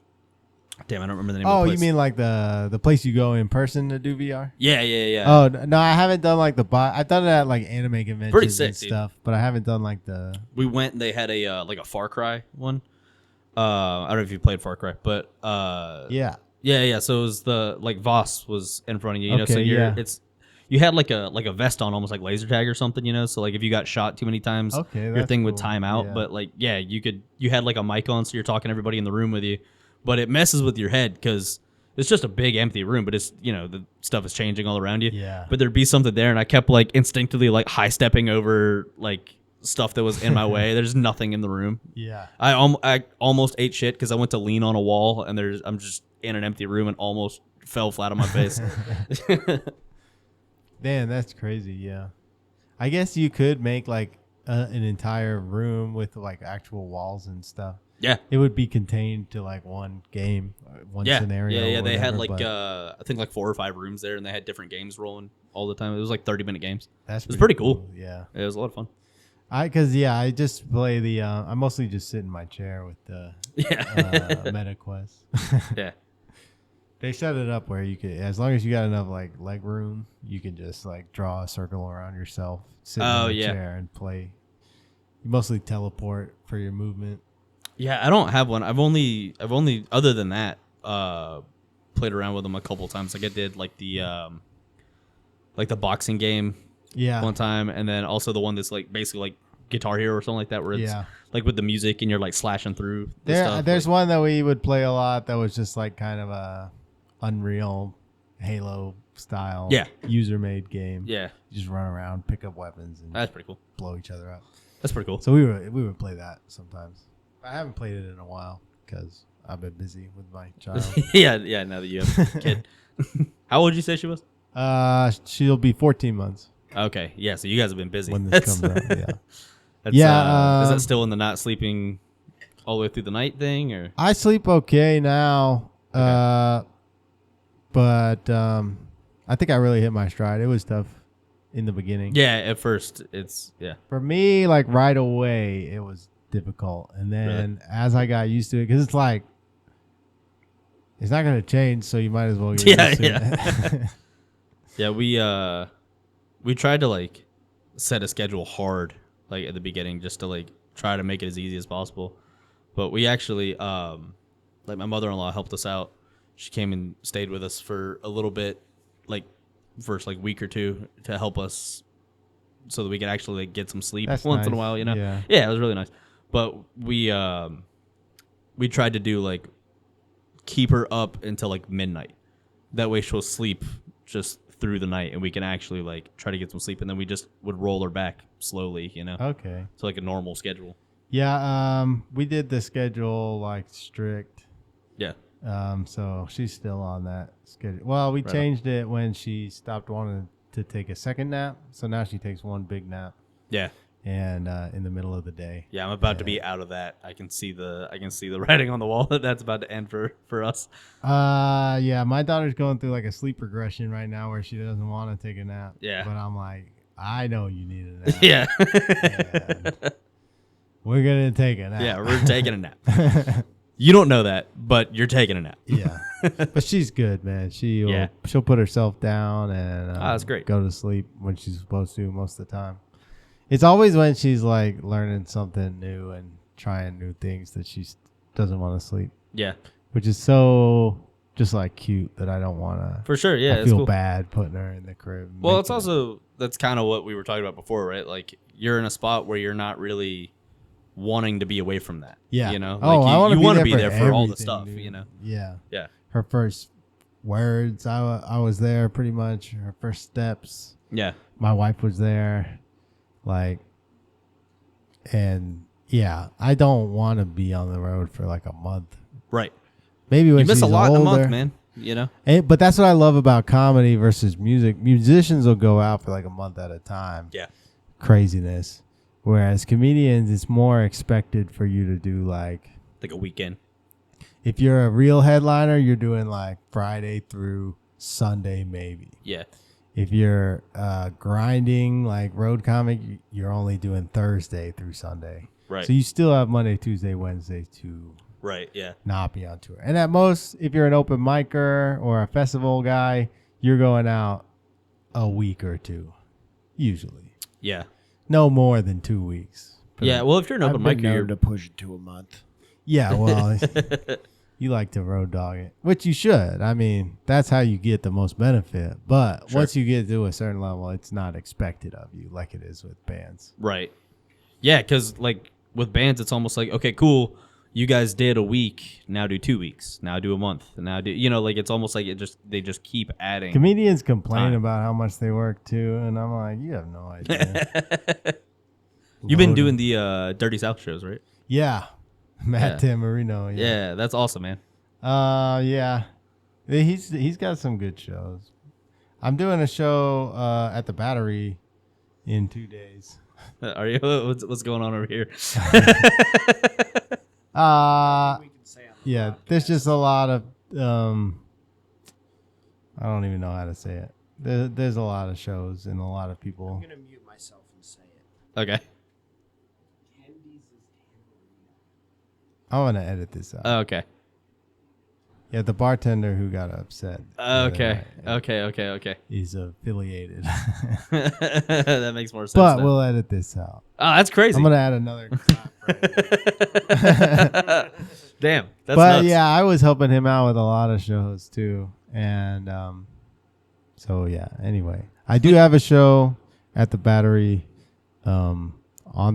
Damn, I don't remember the name. Oh, of the you place. mean like the place you go in person to do VR? Yeah. Oh no, I haven't done like I've done it at like anime conventions Pretty sick, and stuff, but I haven't done like the. We went. And they had a like a Far Cry one. I don't know if you played Far Cry, but Yeah. Yeah. So it was the like Voss was in front of you, you know. So Okay, you're you had like a vest on, almost like laser tag or something, you know. So like if you got shot too many times, Okay, your that's thing would cool. time out. Yeah. But like you had like a mic on, so you're talking to everybody in the room with you. But it messes with your head because it's just a big empty room, but it's the stuff is changing all around you. Yeah. But there'd be something there, and I kept like instinctively like high stepping over like stuff that was in my way. There's nothing in the room. Yeah. I almost ate shit because I went to lean on a wall, and I'm just in an empty room and almost fell flat on my face. Man, that's crazy. Yeah. I guess you could make like an entire room with like actual walls and stuff. Yeah. It would be contained to like one game, one scenario. Yeah. or They had whatever, like but I think like 4 or 5 rooms there, and they had different games rolling all the time. It was like 30-minute games. that's It was pretty cool. Yeah. It was a lot of fun. I just play the. I mostly just sit in my chair with the Yeah. MetaQuest. Yeah. They set it up where you could, as long as you got enough like leg room, you can just like draw a circle around yourself, sit in the chair, and play. You mostly teleport for your movement. Yeah, I don't have one. I've only other than that, played around with them a couple times. Like I did like the boxing game Yeah. one time, and then also the one that's like basically like Guitar Hero or something like that, where it's Yeah. like with the music and you're like slashing through the stuff. There's one that we would play a lot that was just like kind of a Unreal Halo style user made game. Yeah, You just run around, pick up weapons, and that's pretty cool. blow each other up. That's pretty cool. So we would play that sometimes. I haven't played it in a while because I've been busy with my child. yeah. Now that you have a kid, how old did you say she was? She'll be 14 months Okay, yeah. So you guys have been busy. when this comes out. Yeah. That's, Yeah, is that still in the not sleeping all the way through the night thing, or? I sleep okay now. But I think I really hit my stride. It was tough in the beginning. Yeah, at first it's For me, like right away, it was difficult, and then as I got used to it, because it's like it's not going to change, so you might as well get used to it. Yeah, we tried to like set a schedule hard like at the beginning just to like try to make it as easy as possible. But we actually like my mother-in-law helped us out. She came and stayed with us for a little bit, like first like week or two, to help us so that we could actually like get some sleep That's once in a nice. while, you know. Yeah. It was really nice. But we tried to do like keep her up until like midnight. That way she'll sleep just through the night, and we can actually like try to get some sleep, and then we just would roll her back slowly, you know. Okay. So like a normal schedule. Yeah. We did the schedule like strict. Yeah. So she's still on that schedule. Well, we changed it when she stopped wanting to take a second nap. So now she takes one big nap. Yeah. And in the middle of the day. Yeah, I'm about to be out of that. I can see the writing on the wall that that's about to end for us. Yeah, my daughter's going through like a sleep regression right now where she doesn't want to take a nap. Yeah. But I'm like, I know you need a nap. Yeah. And we're gonna take a nap. Yeah, we're taking a nap. You don't know that, but you're taking a nap. Yeah. But she's good, man. She'll put herself down and that's great. go to sleep when she's supposed to most of the time. It's always when she's like learning something new and trying new things that she doesn't want to sleep. Yeah. Which is so just like cute that I don't want to. For sure, yeah. I it's feel cool. bad putting her in the crib. Well, it's also that's kind of what we were talking about before, right? Like you're in a spot where you're not really wanting to be away from that. Yeah. You know? Oh, Like I want to be there for all the everything, stuff, dude. you know? Yeah. Yeah. Her first words, I was there pretty much. Her first steps. Yeah. My wife was there. Like, and yeah, I don't want to be on the road for like a month. Right. Maybe when You miss she's a lot older. in a month, man. You know? But that's what I love about comedy versus music. Musicians will go out for like a month at a time. Yeah. Craziness. Whereas comedians, it's more expected for you to do like Like a weekend. if you're a real headliner, you're doing like Friday through Sunday maybe. Yeah. If you're grinding like road comic, you're only doing Thursday through Sunday. Right. So you still have Monday, Tuesday, Wednesday to Right. Yeah. not be on tour. And at most, if you're an open micer or a festival guy, you're going out a week or two, usually. Yeah. No more than 2 weeks. Yeah. Well, if you're an I've open been micer, known you're to push it to a month. Yeah, well, you like to road dog it, which you should. I mean, that's how you get the most benefit. But Sure. once you get to a certain level, it's not expected of you like it is with bands. right. Yeah, because like with bands, it's almost like, okay, cool. You guys did a week, now do 2 weeks, now do a month, now do like it's almost like they just keep adding. Comedians complain Time. about how much they work too, and I'm like, you have no idea. You've been Loaded. doing the Dirty South shows, right? Yeah. Matt Yeah. Tamarino. Yeah, that's awesome, man. Yeah. He's got some good shows. I'm doing a show at the Battery in 2 days. Are you? What's going on over here? Yeah, there's just a lot of I don't even know how to say it. There's a lot of shows and a lot of people. I'm gonna mute myself and say it. Okay. I'm gonna edit this out. Okay. Yeah, the bartender who got upset. the other Okay. night, Okay. He's affiliated. That makes more sense. But now. we'll edit this out. Oh, that's crazy. I'm gonna add another clap right Damn. That's but nuts. yeah, I was helping him out with a lot of shows too, and so yeah. Anyway, I do have a show at the Battery on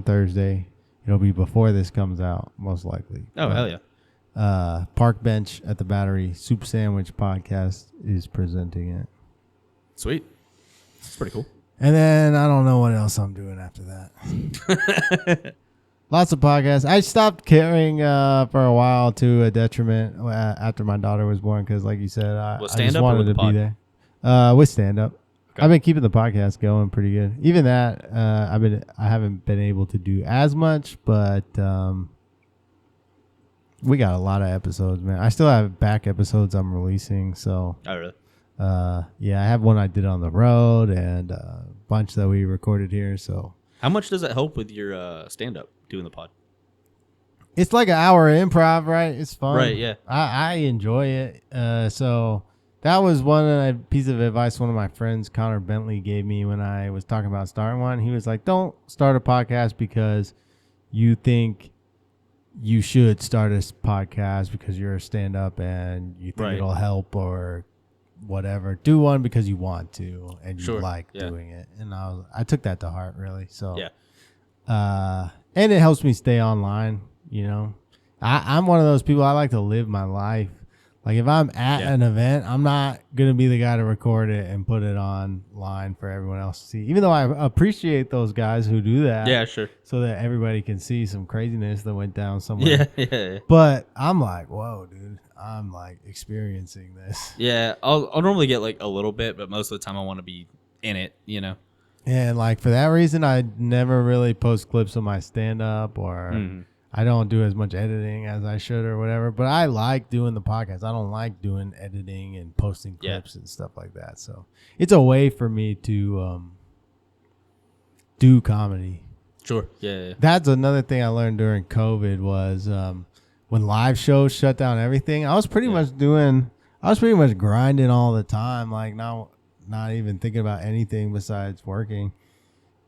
Thursday. It'll be before this comes out, most likely. Oh, hell yeah. Park Bench at the Battery Soup Sandwich Podcast is presenting it, Sweet. That's pretty cool. and then I don't know what else I'm doing after that. Lots of podcasts. I stopped caring for a while to a detriment after my daughter was born because, like you said, I just stand-up or wanted with to the be pod? there. With stand up, Okay. I've been keeping the podcast going pretty good. Even that, I haven't been able to do as much, but we got a lot of episodes, man. I still have back episodes I'm releasing, so Oh, really? yeah, I have one I did on the road and a bunch that we recorded here, so. How much does it help with your stand-up doing the pod? It's like an hour of improv, right? It's fun. Right, yeah. I enjoy it. So that was one piece of advice one of my friends, Connor Bentley, gave me when I was talking about starting one. He was like, don't start a podcast because you think you should start a podcast because you're a stand-up and you think Right. it'll help or whatever. Do one because you want to and you Sure, like yeah. doing it. And I took that to heart, really. So Yeah. and it helps me stay online, you know. I'm one of those people, I like to live my life. Like if I'm at Yeah. an event, I'm not going to be the guy to record it and put it online for everyone else to see. Even though I appreciate those guys who do that. Yeah, sure. So that everybody can see some craziness that went down somewhere. Yeah. But I'm like, whoa, dude. I'm like experiencing this. Yeah, I'll normally get like a little bit, but most of the time I want to be in it, you know? And like for that reason, I never really post clips of my stand up or Mhm. I don't do as much editing as I should or whatever, but I like doing the podcast. I don't like doing editing and posting Yeah. clips and stuff like that. So it's a way for me to do comedy. Sure. Yeah. That's another thing I learned during COVID was when live shows shut down everything. I was pretty much grinding all the time, like not even thinking about anything besides working.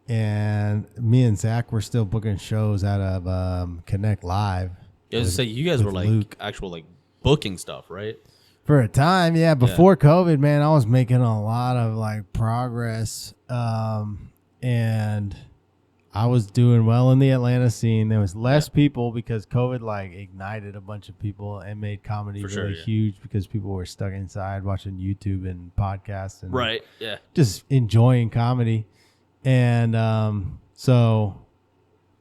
And me and Zach were still booking shows out of Connect Live. I was to say, you guys with were like Luke. actual like booking stuff, right? For a time, yeah. Before COVID, man, I was making a lot of like progress, and I was doing well in the Atlanta scene. There was less people because COVID like ignited a bunch of people and made comedy For really sure, yeah. huge because people were stuck inside watching YouTube and podcasts and Right. Yeah. just enjoying comedy. And so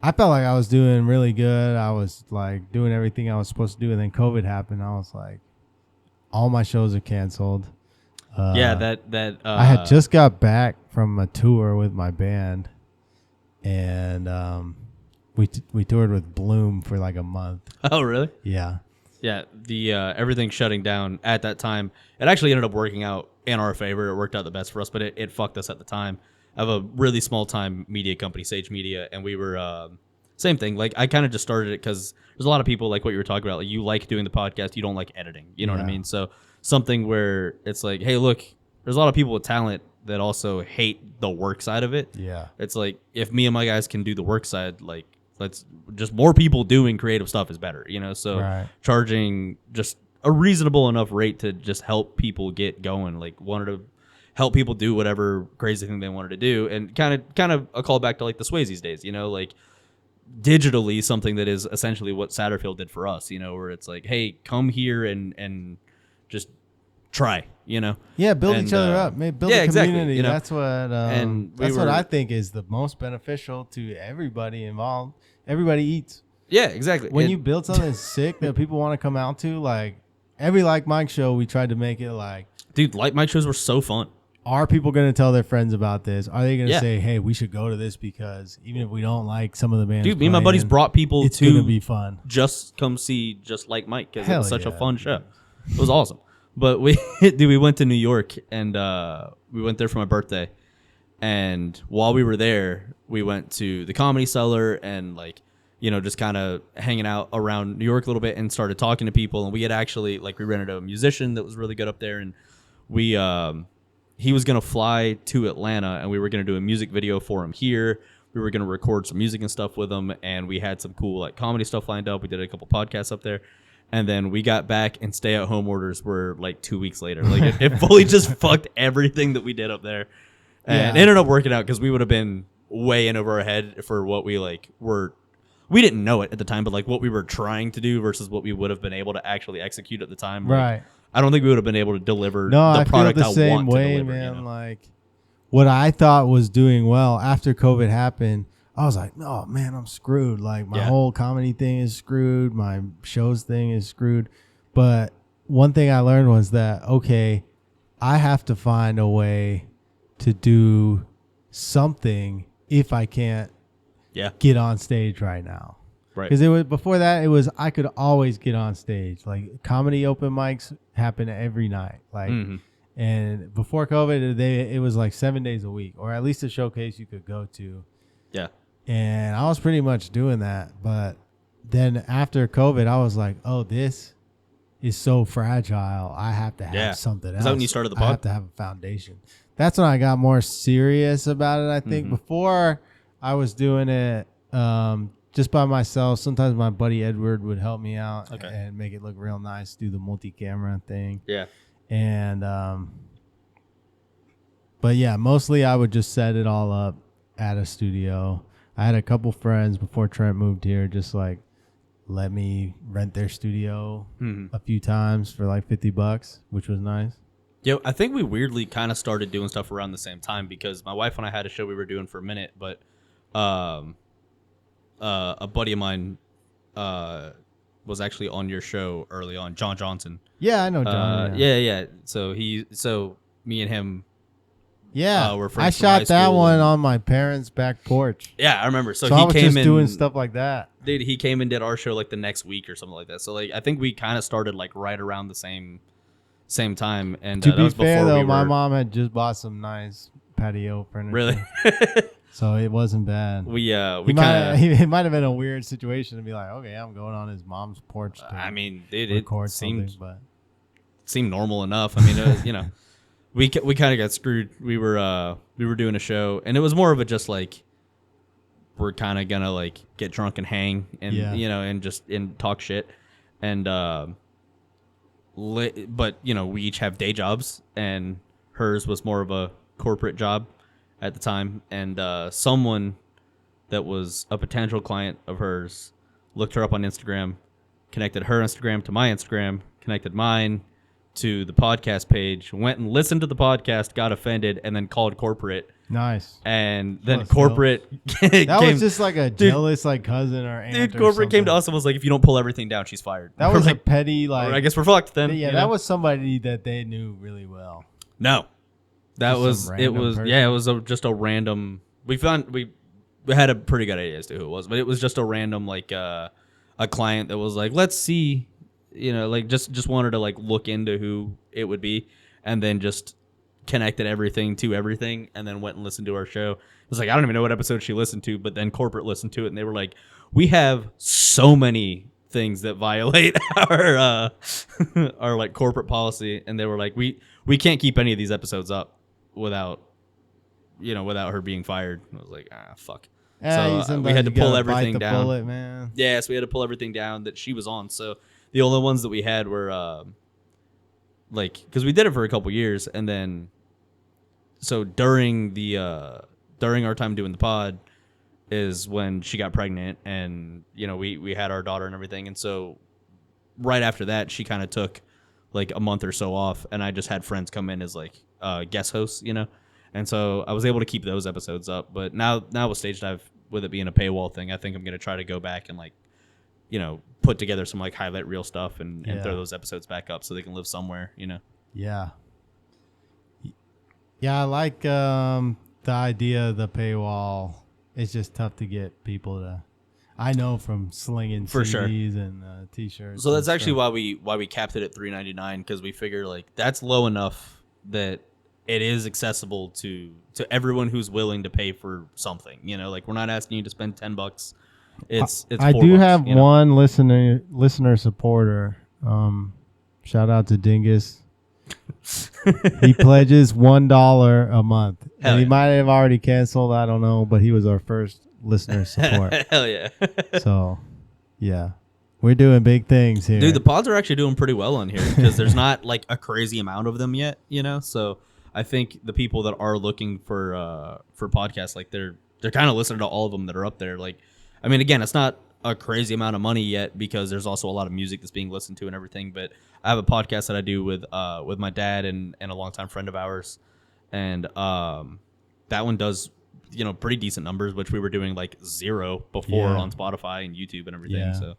I felt like I was doing really good. I was like doing everything I was supposed to do. And then COVID happened. I was like, all my shows are canceled. That I had just got back from a tour with my band. And we toured with Bloom for like a month. Oh, really? Yeah. Yeah, the everything shutting down at that time, it actually ended up working out in our favor. It worked out the best for us, but it fucked us at the time. I have a really small time media company, Sage Media, and we were same thing. Like I kind of just started it because there's a lot of people like what you were talking about. Like you like doing the podcast, you don't like editing. You know what I mean? So something where it's like, hey, look, there's a lot of people with talent that also hate the work side of it. Yeah. It's like if me and my guys can do the work side, like let's just more people doing creative stuff is better, you know? So charging just a reasonable enough rate to just help people get going, like wanted to help people do whatever crazy thing they wanted to do. And kind of a callback to like the Swayze's days, you know, like digitally something that is essentially what Satterfield did for us, you know, where it's like, hey, come here and just try, you know. Yeah, build each other up, build a community. Exactly, you know? That's what what I think is the most beneficial to everybody involved. Everybody eats. Yeah, exactly. When you build something sick that people want to come out to, like every Like Mike show, we tried to make it like, dude, Like Mike shows were so fun. Are people going to tell their friends about this? Are they going to say, hey, we should go to this because even if we don't like some of the bands, dude, me and my buddies brought people it's going to be fun. Just come see Just Like Mike because it was such a fun show. It was awesome. But we went to New York and we went there for my birthday. And while we were there, we went to the Comedy Cellar and like, you know, just kind of hanging out around New York a little bit and started talking to people. And we had actually like we rented a musician that was really good up there, and we he was going to fly to Atlanta and we were going to do a music video for him here. We were going to record some music and stuff with him, and we had some cool like comedy stuff lined up. We did a couple podcasts up there. And then we got back and stay-at-home orders were like 2 weeks later. Like it fully just fucked everything that we did up there. And it ended up working out because we would have been way in over our head for what we like were. We didn't know it at the time, but like what we were trying to do versus what we would have been able to actually execute at the time. Like, right. I don't think we would have been able to deliver the product I feel the same want way, to deliver. Man. You know? Like what I thought was doing well after COVID happened, I was like, oh man, I'm screwed. Like my whole comedy thing is screwed. My shows thing is screwed. But one thing I learned was that, okay, I have to find a way to do something if I can't get on stage right now. Right. Because it was before that, it was I could always get on stage. Like comedy open mics happen every night. Like and before COVID, it was like 7 days a week, or at least a showcase you could go to. Yeah. And I was pretty much doing that. But then after COVID, I was like, oh, this is so fragile. I have to have something else. Is that when you started the pod? I have to have a foundation. That's when I got more serious about it, I think. Before, I was doing it just by myself. Sometimes my buddy Edward would help me out and make it look real nice, do the multi-camera thing. Yeah. And, but yeah, mostly I would just set it all up at a studio. I had a couple friends before Trent moved here, just like let me rent their studio a few times for like $50, which was nice. Yo, I think we weirdly kind of started doing stuff around the same time because my wife and I had a show we were doing for a minute, but a buddy of mine was actually on your show early on, John Johnson. Yeah, I know John. Yeah. So me and him. Yeah, we're friends I from high shot that school one on my parents' back porch. Yeah, I remember. So he he was came just in doing stuff like that. Dude, he came and did our show like the next week or something like that. So like I think we kind of started like right around the same time. And to that be was fair, before though, my mom had just bought some nice patio furniture. Really? So it wasn't bad. We it might have been a weird situation to be like, okay, I'm going on his mom's porch. I mean, dude, record it seemed but seemed normal enough. I mean, it was, you know, we kind of got screwed. We were doing a show, and it was more of a just like we're kind of gonna like get drunk and hang, and you know, and talk shit, and but you know, we each have day jobs, and hers was more of a corporate job at the time, and someone that was a potential client of hers looked her up on Instagram, connected her Instagram to my Instagram, connected mine to the podcast page, went and listened to the podcast, got offended, and then called corporate. Nice. And then corporate that was just like a jealous like cousin or aunt. Dude, corporate came to us and was like, if you don't pull everything down, she's fired. That was like, a petty like. I guess we're fucked then. Yeah, that was somebody that they knew really well. No, that just was it. Was person. Yeah, it was just a random. We had a pretty good idea as to who it was, but it was just a random like a client that was like, let's see, you know, like just wanted to like look into who it would be, and then just connected everything to everything and then went and listened to our show. It was like, I don't even know what episode she listened to, but then corporate listened to it and they were like, we have so many things that violate our our like corporate policy, and they were like, we can't keep any of these episodes up without her being fired. I was like, fuck. So we had to pull everything down. Bullet, man. Yeah, so we had to pull everything down that she was on. So the only ones that we had were because we did it for a couple years, and then so during our time doing the pod is when she got pregnant, and we had our daughter and everything, and so right after that she kind of took like a month or so off, and I just had friends come in as like guest hosts, and so I was able to keep those episodes up. But now with Stagedive, with it being a paywall thing, I think I'm gonna try to go back and like put together some like highlight reel stuff and throw those episodes back up so they can live somewhere. Yeah, I like the idea of the paywall. It's just tough to get people to. I know from slinging for CDs sure. and T-shirts. So that's actually why we capped it at $3.99, because we figure like that's low enough that it is accessible to everyone who's willing to pay for something. Like we're not asking you to spend $10. It's I $4, do have one listener supporter. Shout out to Dingus. He pledges $1 a month. Hell And he yeah. might have already canceled, I don't know, but he was our first listener support. Hell yeah. So, yeah. We're doing big things here. Dude, the pods are actually doing pretty well on here because there's not like a crazy amount of them yet, so I think the people that are looking for podcasts, like they're kind of listening to all of them that are up there. Like, I mean, again, it's not a crazy amount of money yet because there's also a lot of music that's being listened to and everything. But I have a podcast that I do with my dad and a longtime friend of ours, and that one does pretty decent numbers, which we were doing like 0 before on Spotify and YouTube and everything. Yeah. So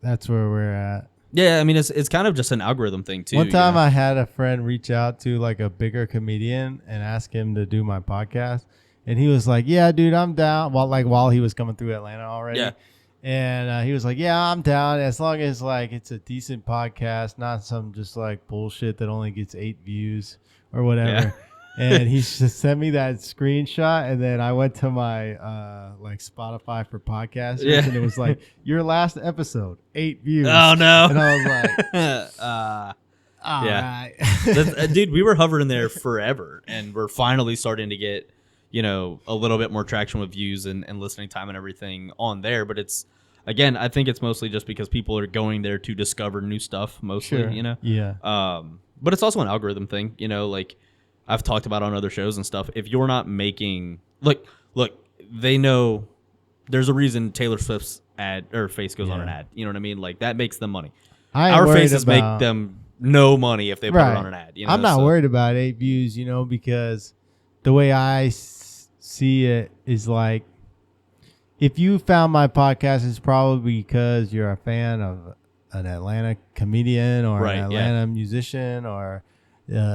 that's where we're at. yeah, I mean it's kind of just an algorithm thing too. One time I had a friend reach out to like a bigger comedian and ask him to do my podcast. And he was like, yeah, dude, I'm down. While he was coming through Atlanta already. Yeah. And he was like, yeah, I'm down. As long as like it's a decent podcast, not some just like bullshit that only gets 8 views or whatever. Yeah. And he just sent me that screenshot. And then I went to my like Spotify for podcasters. Yeah. And it was like, your last episode, 8 views. Oh, no. And I was like, all yeah. right. Dude, we were hovering there forever, and we're finally starting to get a little bit more traction with views and listening time and everything on there. But it's, again, I think it's mostly just because people are going there to discover new stuff mostly, Sure. Yeah. But it's also an algorithm thing, like I've talked about on other shows and stuff. If you're not making, look, they know there's a reason Taylor Swift's ad or face goes on an ad. You know what I mean? Like that makes them money. Our faces make them no money if they put it on an ad. I'm not worried about 8 views, because the way I see it is like, if you found my podcast, it's probably because you're a fan of an Atlanta comedian or an Atlanta musician or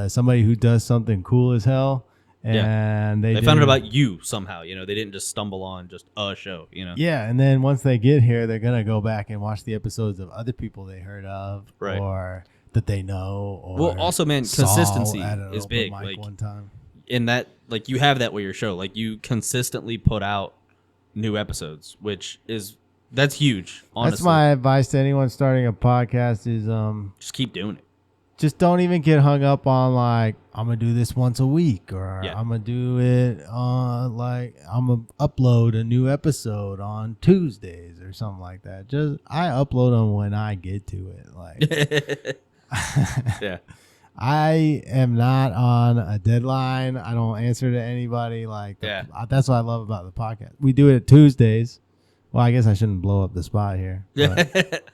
somebody who does something cool as hell. And they found out about you somehow. They didn't just stumble on just a show. Yeah, and then once they get here, they're gonna go back and watch the episodes of other people they heard of, or that they know. Or well, also, man, consistency is big. Like one time. In that, like you have that with your show, like you consistently put out new episodes, that's huge. Honestly, that's my advice to anyone starting a podcast: is just keep doing it. Just don't even get hung up on like I'm gonna do this once a week, or I'm gonna do it like I'm gonna upload a new episode on Tuesdays or something like that. Just I upload them when I get to it. Like, yeah. I am not on a deadline. I don't answer to anybody. Like, that's what I love about the podcast. We do it Tuesdays. Well, I guess I shouldn't blow up the spot here. But,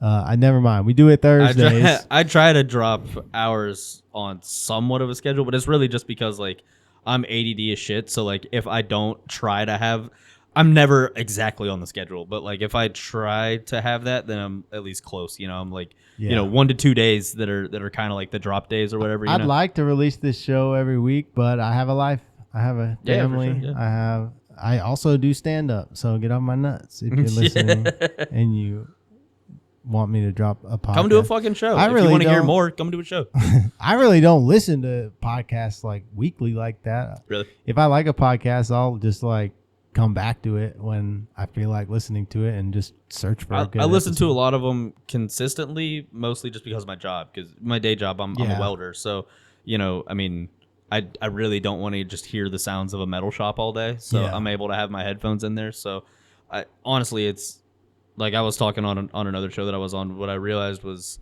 I never mind. We do it Thursdays. I try to drop hours on somewhat of a schedule, but it's really just because like I'm ADD as shit. So like if I don't try to have, I'm never exactly on the schedule, but like if I try to have that, then I'm at least close. I'm like 1 to 2 days that are kind of like the drop days or whatever. I'd like to release this show every week, but I have a life. I have a family. For sure, I also do stand up. So get on my nuts if you're listening and you want me to drop a podcast. Come to a fucking show. I if really you want to hear don't- more, come to a show. I really don't listen to podcasts like weekly like that. Really? If I like a podcast, I'll just like come back to it when I feel like listening to it and just search for a good I listen to a episode. lot of them consistently, mostly just because of my job. Because my day job, I'm a Yeah. welder. So, I mean, I really don't want to just hear the sounds of a metal shop all day. So Yeah. I'm able to have my headphones in there. So honestly, it's like I was talking on another show that I was on. What I realized was,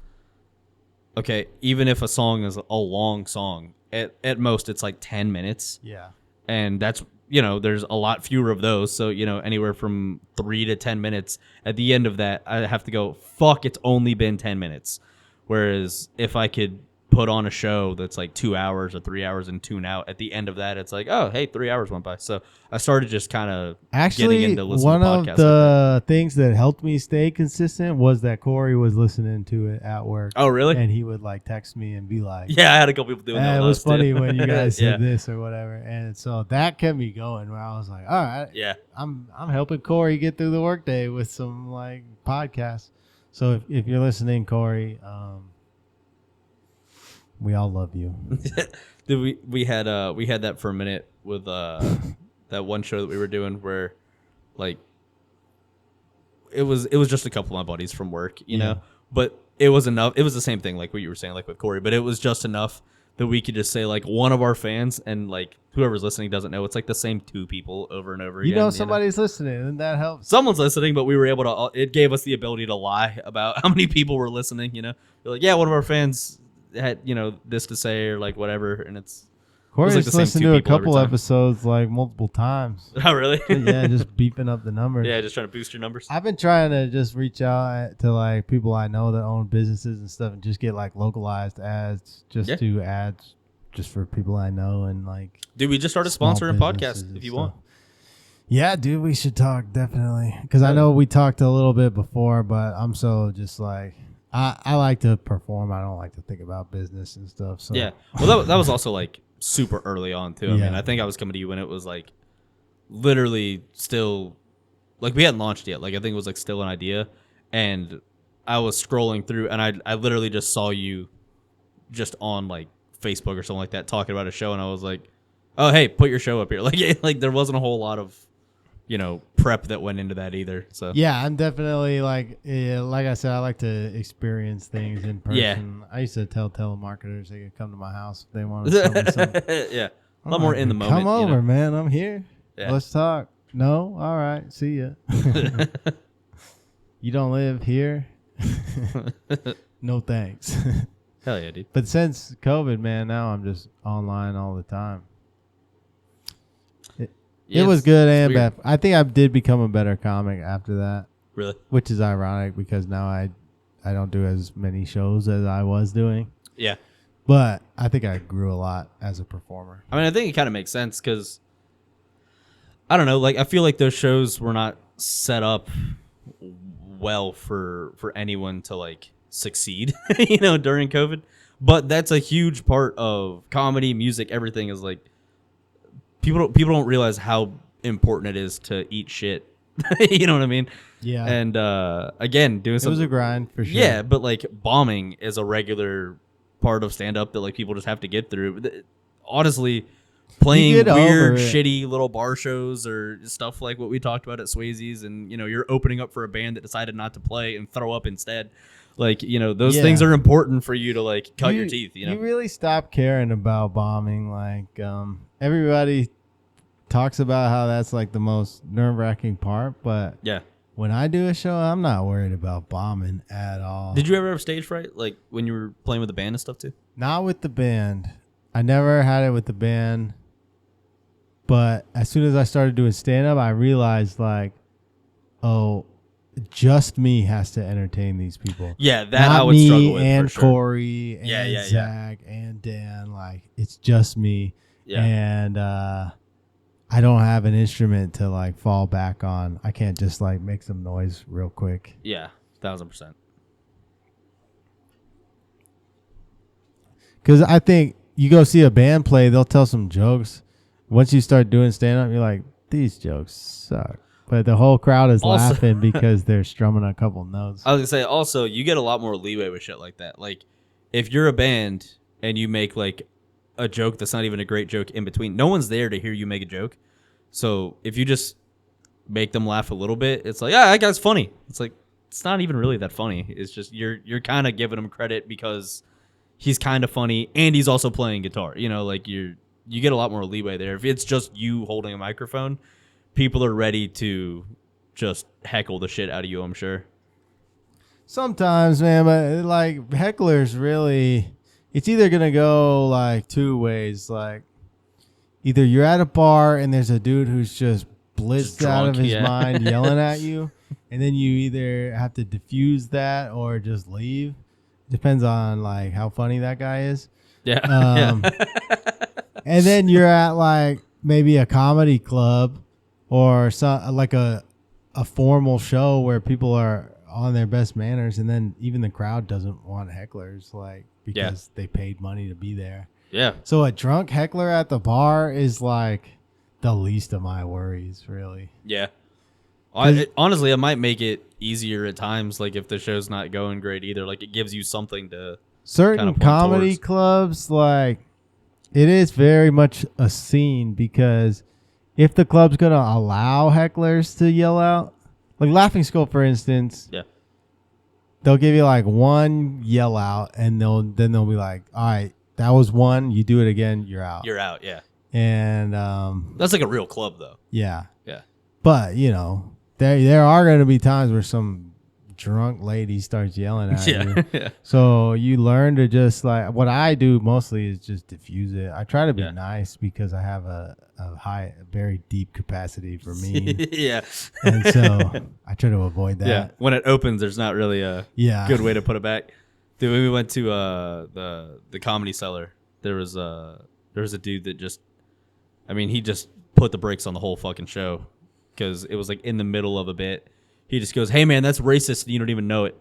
okay, even if a song is a long song, at most it's like 10 minutes. Yeah. And that's, there's a lot fewer of those. So, anywhere from 3 to 10 minutes. At the end of that, I have to go, fuck, it's only been 10 minutes. Whereas if I could put on a show that's like 2 hours or 3 hours and tune out, at the end of that, it's like, oh, hey, 3 hours went by. So I started just kind of Actually, getting into listening one to of podcasts. the things that helped me stay consistent was that Corey was listening to it at work. Oh, really? And he would like text me and be like, Yeah, I had a couple people doing that. it with was us, too. funny when you guys Yeah. said this or whatever. And so that kept me going where I was like, all right, Yeah. I'm helping Corey get through the workday with some like podcasts. So if you're listening, Corey, we all love you. Dude, we had that for a minute with that one show that we were doing where like it was just a couple of my buddies from work, you know, but it was enough. It was the same thing like what you were saying, like with Corey, but it was just enough that we could just say like one of our fans, and like whoever's listening doesn't know, it's like the same 2 people over and over You again. know somebody's listening, and that helps. Someone's listening, but we were able to. It gave us the ability to lie about how many people were listening. You're like, yeah, one of our fans had this to say or like whatever, and it's Corey's like the same listened 2 to a people every couple time. episodes like multiple times. Oh really? Yeah, just beeping up the numbers. Yeah, just trying to boost your numbers. I've been trying to just reach out to like people I know that own businesses and stuff, and just get like localized ads, just do ads just for people I know, and like. Dude, we just started small sponsoring businesses podcasts and if you stuff. want. Yeah, dude, we should talk definitely, because I know we talked a little bit before, but I'm so just like I like to perform. I don't like to think about business and stuff. So Yeah. Well, that was also like super early on too. I Yeah. mean, I think I was coming to you when it was like literally still like we hadn't launched yet. Like I think it was like still an idea, and I was scrolling through, and I literally just saw you just on like Facebook or something like that talking about a show, and I was like, oh hey, put your show up here. Like there wasn't a whole lot of prep that went into that either. So yeah, I'm definitely like I said, I like to experience things in person. Yeah. I used to tell telemarketers they could come to my house if they wanted to sell me something. yeah, a I'm lot more like, in the moment. Come over, man. I'm here. Yeah. Let's talk. No, all right. See ya. You don't live here? No thanks. Hell yeah, dude. But since COVID, man, now I'm just online all the time. Yeah, It was it's good and weird. bad. I think I did become a better comic after that, Really? which is ironic because now I don't do as many shows as I was doing. Yeah. But I think I grew a lot as a performer. I mean, I think it kind of makes sense because I don't know. Like, I feel like those shows were not set up well for anyone to like succeed, during COVID. But that's a huge part of comedy, music, everything is like people don't realize how important it is to eat shit. You know what I mean? Yeah. And again, doing It something. was a grind for sure. Yeah, but like bombing is a regular part of stand up that like people just have to get through. Honestly, playing get over weird, it. shitty little bar shows or stuff like what we talked about at Swayze's, and you're opening up for a band that decided not to play and throw up instead. Like those Yeah. things are important for you to like cut your teeth. You really stop caring about bombing. Like everybody talks about how that's like the most nerve-wracking part, but Yeah. when I do a show, I'm not worried about bombing at all. Did you ever have stage fright, like when you were playing with the band and stuff too? Not with the band. I never had it with the band. But as soon as I started doing stand-up, I realized like, oh, just me has to entertain these people. Yeah, that Not I would me struggle with and for sure. Corey and Yeah. Zach and Dan. Like, it's just me. Yeah. And I don't have an instrument to like fall back on. I can't just like make some noise real quick. Yeah, 1000%. Because I think you go see a band play, they'll tell some jokes. Once you start doing stand up, you're like, these jokes suck. but the whole crowd is Also- laughing because they're strumming a couple notes. I was gonna say also you get a lot more leeway with shit like that. Like if you're a band and you make like a joke that's not even a great joke in between, no one's there to hear you make a joke. So if you just make them laugh a little bit, it's like, that guy's funny. It's like it's not even really that funny. It's just you're kind of giving him credit because he's kind of funny and he's also playing guitar. You know, like you get a lot more leeway there. If it's just you holding a microphone, people are ready to just heckle the shit out of you, I'm sure. Sometimes, man, but like hecklers really, it's either going to go like two ways. Like either you're at a bar and there's a dude who's just blitzed out of drunk, his yeah. mind yelling at you, and then you either have to diffuse that or just leave. Depends on like how funny that guy is. Yeah. And then you're at like maybe a comedy club or some like a formal show where people are on their best manners, and then even the crowd doesn't want hecklers like because they paid money to be there. Yeah. So a drunk heckler at the bar is like the least of my worries, really. Yeah. Honestly, it might make it easier at times, like if the show's not going great either. Like it gives you something to Certain kind of point comedy towards. clubs, like it is very much a scene, because if the club's gonna allow hecklers to yell out, like Laughing Skull, for instance, Yeah. they'll give you like one yell out, and they'll be like, "All right, that was one. You do it again, you're out." You're out, yeah. And That's like a real club though. yeah, Yeah. but you know, there are going to be times where some drunk lady starts yelling at you. Yeah. Yeah. So you learn to just like, what I do mostly is just diffuse it. I try to be Yeah. nice because I have a very deep capacity for mean. Yeah. And so I try to avoid that. Yeah. When it opens, there's not really a Yeah. good way to put it back. Dude, when we went to the Comedy Cellar, there was a dude that just, I mean, he just put the brakes on the whole fucking show because it was like in the middle of a bit. He just goes, "Hey man, that's racist and you don't even know it."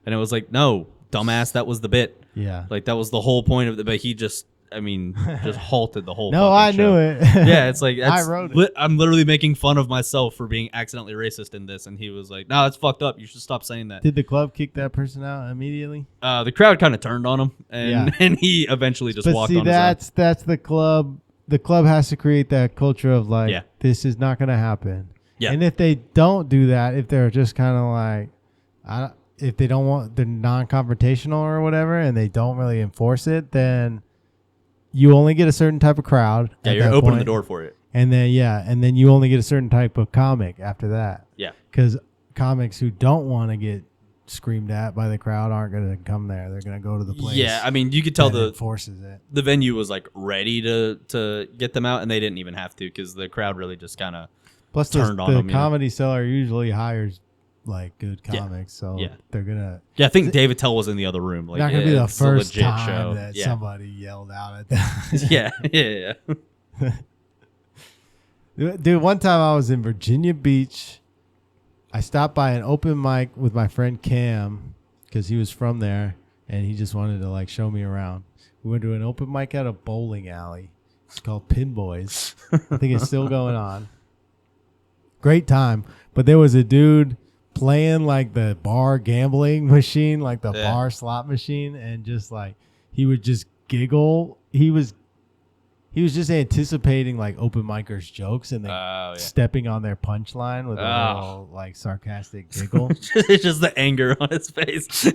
And it was like, "No, dumbass, that was the bit." Yeah. Like that was the whole point of the bit. He just, I mean, just halted the whole No, fucking I show. knew it. Yeah, it's like that's wrote it. I'm literally making fun of myself for being accidentally racist in this, and he was like, "No, that's fucked up. You should stop saying that." Did the club kick that person out immediately? The crowd kind of turned on him, and Yeah. and he eventually just But walked see, on his own. that's the club. The club has to create that culture of like, Yeah. this is not going to happen. Yeah. And if they don't do that, if they're just kind of like, if they don't want, they're non-confrontational or whatever, and they don't really enforce it, then you only get a certain type of crowd. Yeah, at you're that opening the point. door for it. And then you only get a certain type of comic after that. Yeah, Because comics who don't want to get screamed at by the crowd aren't going to come there. They're going to go to the place. yeah. I mean, you could tell that enforces it. the venue was like ready to get them out, and they didn't even have to because the crowd really just kind of Plus, turned on the them, you know? Comedy Cellar usually hires like good comics, so Yeah. they're gonna. Yeah, I think David Tell was in the other room. Like, Not gonna be the it's a first legit time show. that Yeah. somebody yelled out at that. yeah. Dude, one time I was in Virginia Beach. I stopped by an open mic with my friend Cam because he was from there and he just wanted to like show me around. We went to an open mic at a bowling alley. It's called Pin Boys. I think it's still going on. Great time. But there was a dude playing like the bar gambling machine, like the Yeah. bar slot machine, and just like he would just giggle. He was just anticipating like open micers jokes and then Oh, yeah. stepping on their punchline with a Oh. little like sarcastic giggle. It's just the anger on his face.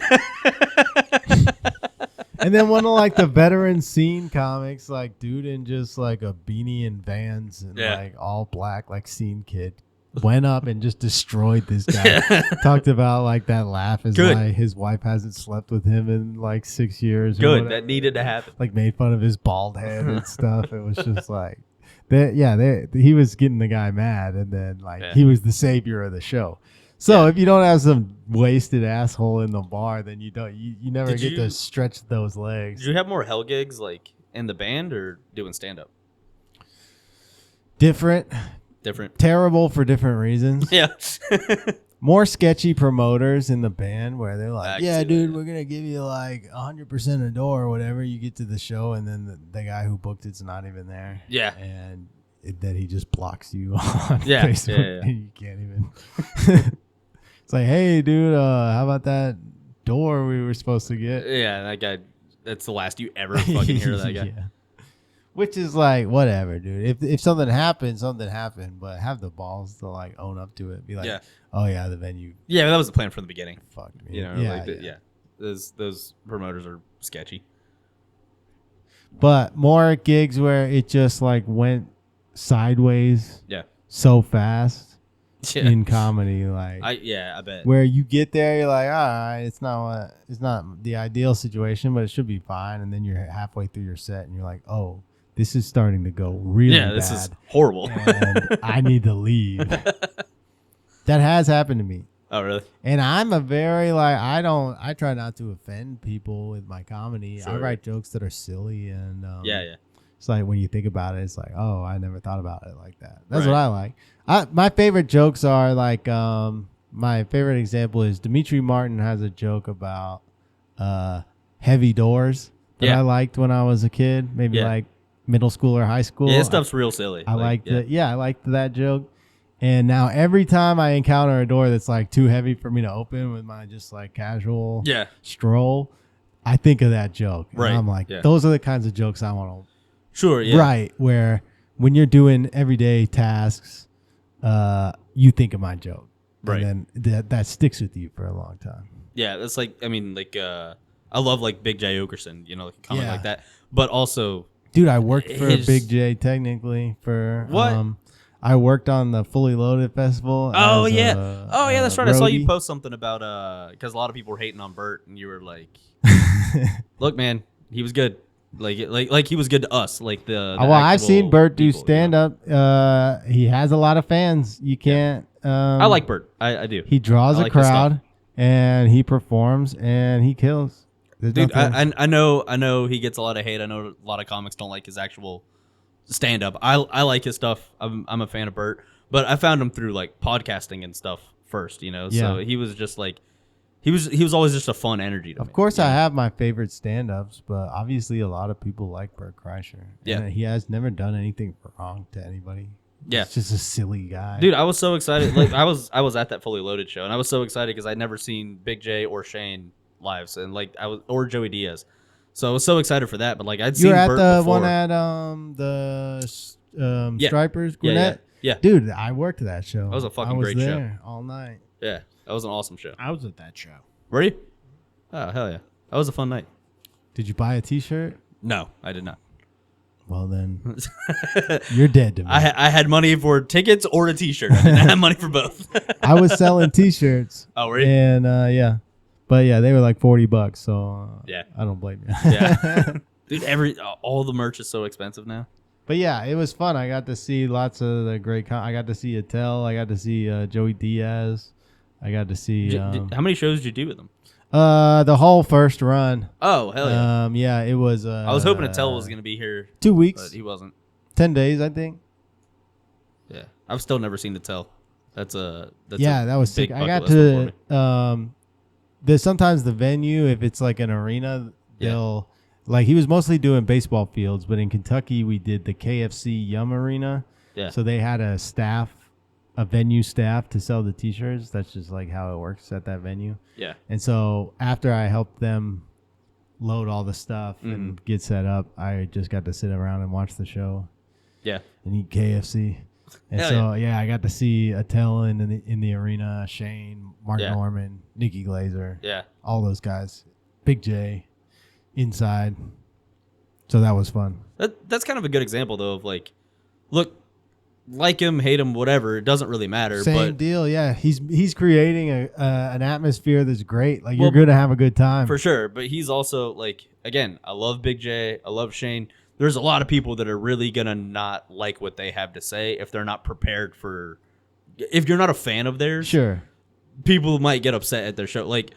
And then one of like the veteran scene comics, like dude in just like a beanie and Vans and Yeah. like all black, like scene kid, went up and just destroyed this guy. Talked about like that laugh is Good. why his wife hasn't slept with him in like 6 years. or Good. whatever. That needed to happen. Like made fun of his bald head and stuff. It was just like, he was getting the guy mad, and then like Yeah. he was the savior of the show. So if you don't have some wasted asshole in the bar, then you never Did get you- to stretch those legs. Did you have more hell gigs like in the band or doing stand up? Different, Different. terrible for different reasons. Yeah. More sketchy promoters in the band where they're I like, can yeah, see dude, that. we're going to give you like 100% a door or whatever. You get to the show and then the guy who booked it's not even there. Yeah. And that he just blocks you on Yeah, Facebook. yeah. And you can't even. It's like, hey, dude, how about that door we were supposed to get? Yeah, that guy. That's the last you ever fucking hear of that guy. Yeah. Which is like, whatever, dude. If something happened, something happened. But have the balls to like own up to it. Be like, Yeah. oh yeah, the venue Yeah, that was the plan from the beginning. fucked me. You know, yeah, like yeah. yeah. Those promoters are sketchy. But more gigs where it just like went sideways Yeah. so fast Yeah. in comedy, like I bet. where you get there, you're like, all right, it's not the ideal situation, but it should be fine. And then you're halfway through your set, and you're like, oh, this is starting to go really Yeah, bad. this is horrible. And I need to leave. That has happened to me. Oh, really? And I'm a very I try not to offend people with my comedy. I Sure. write jokes that are silly and Yeah. it's like when you think about it, it's like, oh, I never thought about it like that. That's Right. what I like. My favorite jokes are like, my favorite example is Dimitri Martin has a joke about heavy doors that Yeah. I liked when I was a kid, maybe Yeah. like middle school or high school. Yeah, this stuff's real silly. I liked yeah. it. Yeah, I liked that joke. And now every time I encounter a door that's like too heavy for me to open with my just like casual Yeah. stroll, I think of that joke. And Right. I'm like, Yeah. those are the kinds of jokes I want to Sure. Yeah. write, where when you're doing everyday tasks, you think of my joke. Right. And then that sticks with you for a long time. Yeah. That's like, I mean, like, I love like Big J Okerson, you know, like a comic Yeah. like that. But also, Dude, I worked for His- Big J technically for What? I worked on the Fully Loaded Festival. oh as yeah, that's right. I saw you roadie. post something about because a lot of people were hating on Bert, and you were like, "Look, man, he was good. Like he was good to us. Like the Well, I've actual seen Bert do people, you stand know? up. He has a lot of fans. You can't. I like Bert. I do. He draws I a like his stuff. crowd, and he performs, and he kills. There's Dude, nothing- I know he gets a lot of hate. I know a lot of comics don't like his actual stand up. I like his stuff. I'm a fan of Bert, but I found him through like podcasting and stuff first, you know. So Yeah. he was just like he was always just a fun energy to me. Of course, you I know? have my favorite stand-ups, but obviously, a lot of people like Bert Kreischer. Yeah. And he has never done anything wrong to anybody. Yeah. He's just a silly guy. Dude, I was so excited. Like I was at that Fully Loaded show, and I was so excited because I'd never seen Big J or Shane live, and like or Joey Diaz. So I was so excited for that. But like I'd you seen were at Bert the before. one at the Yeah. Stripers, yeah, Gwinnett. yeah, Dude, I worked that show. That was a fucking I was great show. there all night. yeah. That was an awesome show. I was at that show. Were you? Oh hell yeah, that was a fun night. Did you buy a T-shirt? No, I did not. Well then, you're dead to me. I had money for tickets or a T-shirt. I didn't have money for both. I was selling T-shirts. Oh, were you? And yeah, but yeah, they were like $40. So Yeah. I don't blame you. Yeah, dude. All the merch is so expensive now. But yeah, it was fun. I got to see lots of the great. I got to see Attell. I got to see Joey Diaz. I got to see How many shows did you do with them? the whole first run. Oh hell yeah! Yeah, it was. I was hoping Attell was gonna be here, 2 weeks, but he wasn't. 10 days, I think. Yeah, I've still never seen Attell. That's Yeah, that was big sick. I bucket got list one to. There's sometimes the venue, if it's like an arena, Yeah. they'll like he was mostly doing baseball fields, but in Kentucky we did the KFC Yum Arena. Yeah. So they had a venue staff to sell the T-shirts. That's just like how it works at that venue. Yeah. And so after I helped them load all the stuff and get set up, I just got to sit around and watch the show Yeah. and eat KFC. And Hell so yeah, I got to see Attell in the arena, Shane, Mark Yeah. Norman, Nikki Glazer, Yeah. all those guys, Big J, inside. So that was fun. That's kind of a good example though of like, look, like him, hate him, whatever. It doesn't really matter. Same but deal, yeah. He's creating an atmosphere that's great. Like you're Well, going to have a good time. for sure. But he's also like, again, I love Big J. I love Shane. There's a lot of people that are really gonna not like what they have to say if they're not prepared for. If you're not a fan of theirs, Sure. people might get upset at their show. Like,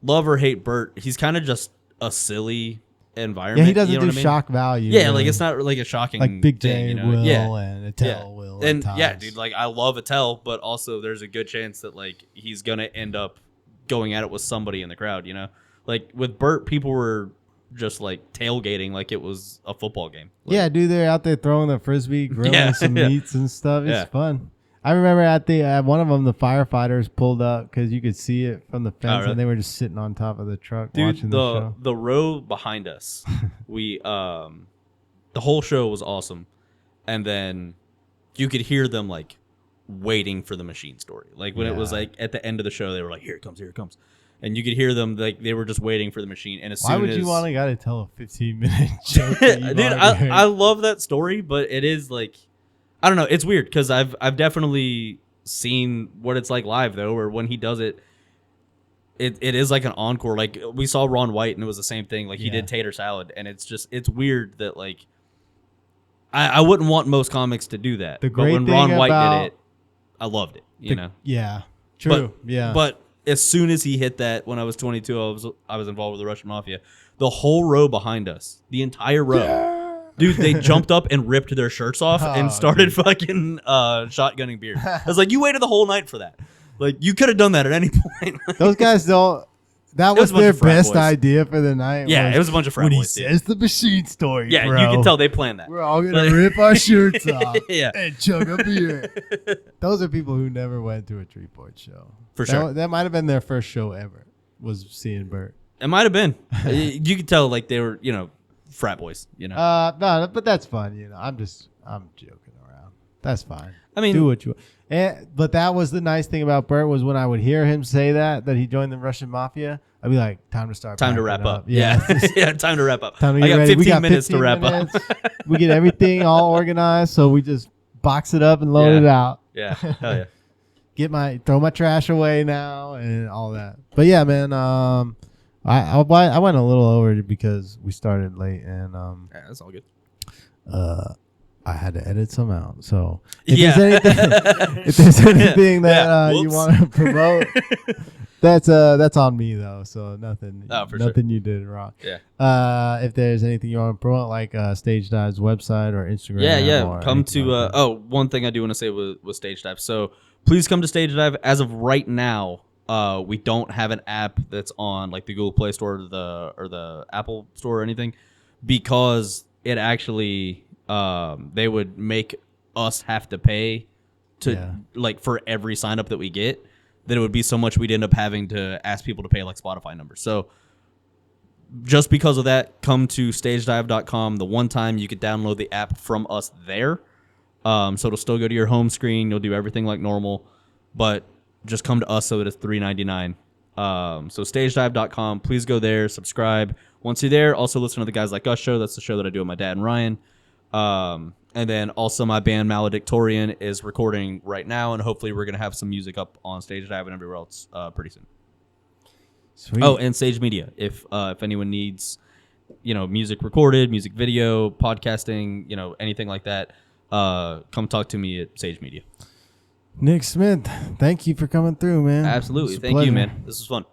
love or hate Bert, he's kind of just a silly environment. Yeah, he doesn't you know do what I mean? shock value. Yeah, like really. it's not like a shocking like Big J thing, you know? will Yeah. and Attell Yeah. will. And at yeah, times. dude, like I love Attell, but also there's a good chance that like he's gonna end up going at it with somebody in the crowd, you know? Like with Bert, people were just like tailgating like it was a football game. Like, Yeah, dude, they're out there throwing the frisbee, grilling some meats and stuff. It's fun. I remember at one of them, the firefighters pulled up because you could see it from the fence, really? and they were just sitting on top of the truck dude, watching the show. The row behind us, we the whole show was awesome, and then you could hear them like waiting for the machine story. Like when it was like at the end of the show, they were like, "Here it comes, here it comes," and you could hear them like they were just waiting for the machine. And Why would you want to gotta tell a 15-minute joke? Dude, I love that story, but it is like, I don't know. It's weird because I've definitely seen what it's like live though, or when he does it, it is like an encore. Like we saw Ron White and it was the same thing. Like he did tater salad, and it's weird that like I wouldn't want most comics to do that. But when Ron White did it, I loved it. You know? Yeah. True. But as soon as he hit that, when I was 22, I was involved with the Russian Mafia. The whole row behind us, the entire row. Dude, they jumped up and ripped their shirts off and started fucking shotgunning beer. I was like, you waited the whole night for that. Like, you could have done that at any point. Those guys don't. That was their best idea for the night. Yeah, it was a bunch of frat boys. When he says the machine story, yeah, bro, you can tell they planned that. We're all going to rip our shirts off Yeah. and chug a beer. Those are people who never went to a Treeport show. For sure. That might have been their first show ever, was seeing Bert. It might have been. You could tell, like, they were, frat boys, No, but that's fun, I'm joking around. That's fine. I mean, do what you want. But that was the nice thing about Bert, was when I would hear him say that he joined the Russian Mafia, I'd be like, time to wrap up. Yeah. Yeah, time to wrap up. Time to I get got ready. 15 minutes to wrap up. We get everything all organized, so we just box it up and load it out. Yeah, hell yeah. Throw my trash away now and all that. But yeah, man, I went a little over because we started late, and Yeah, that's all good. I had to edit some out. So if there's anything that you want to promote, that's on me though. So nothing you did wrong. Yeah. If there's anything you want to promote, like Stagedive's website or Instagram. Yeah. Come to one thing I do want to say with Stagedive. So please come to Stagedive. As of right now, we don't have an app that's on like the Google Play Store or the Apple Store or anything, because it actually they would make us have to pay like for every sign up that we get, that it would be so much we'd end up having to ask people to pay like Spotify numbers. So just because of that, come to stagedive.com. The one time you could download the app from us there. So it'll still go to your home screen. You'll do everything like normal, but just come to us so that it's $3.99. So stagedive.com. Please go there, subscribe. Once you're there, also listen to the Guys Like Us show. That's the show that I do with my dad and Ryan. And then also my band Maledictorian is recording right now, and hopefully we're going to have some music up on Stagedive and everywhere else pretty soon. Sweet. Oh, and Sage Media. If anyone needs, music recorded, music video, podcasting, anything like that, come talk to me at Sage Media. Nick Smith, thank you for coming through, man. Absolutely. It's a Thank you, pleasure. man. This was fun.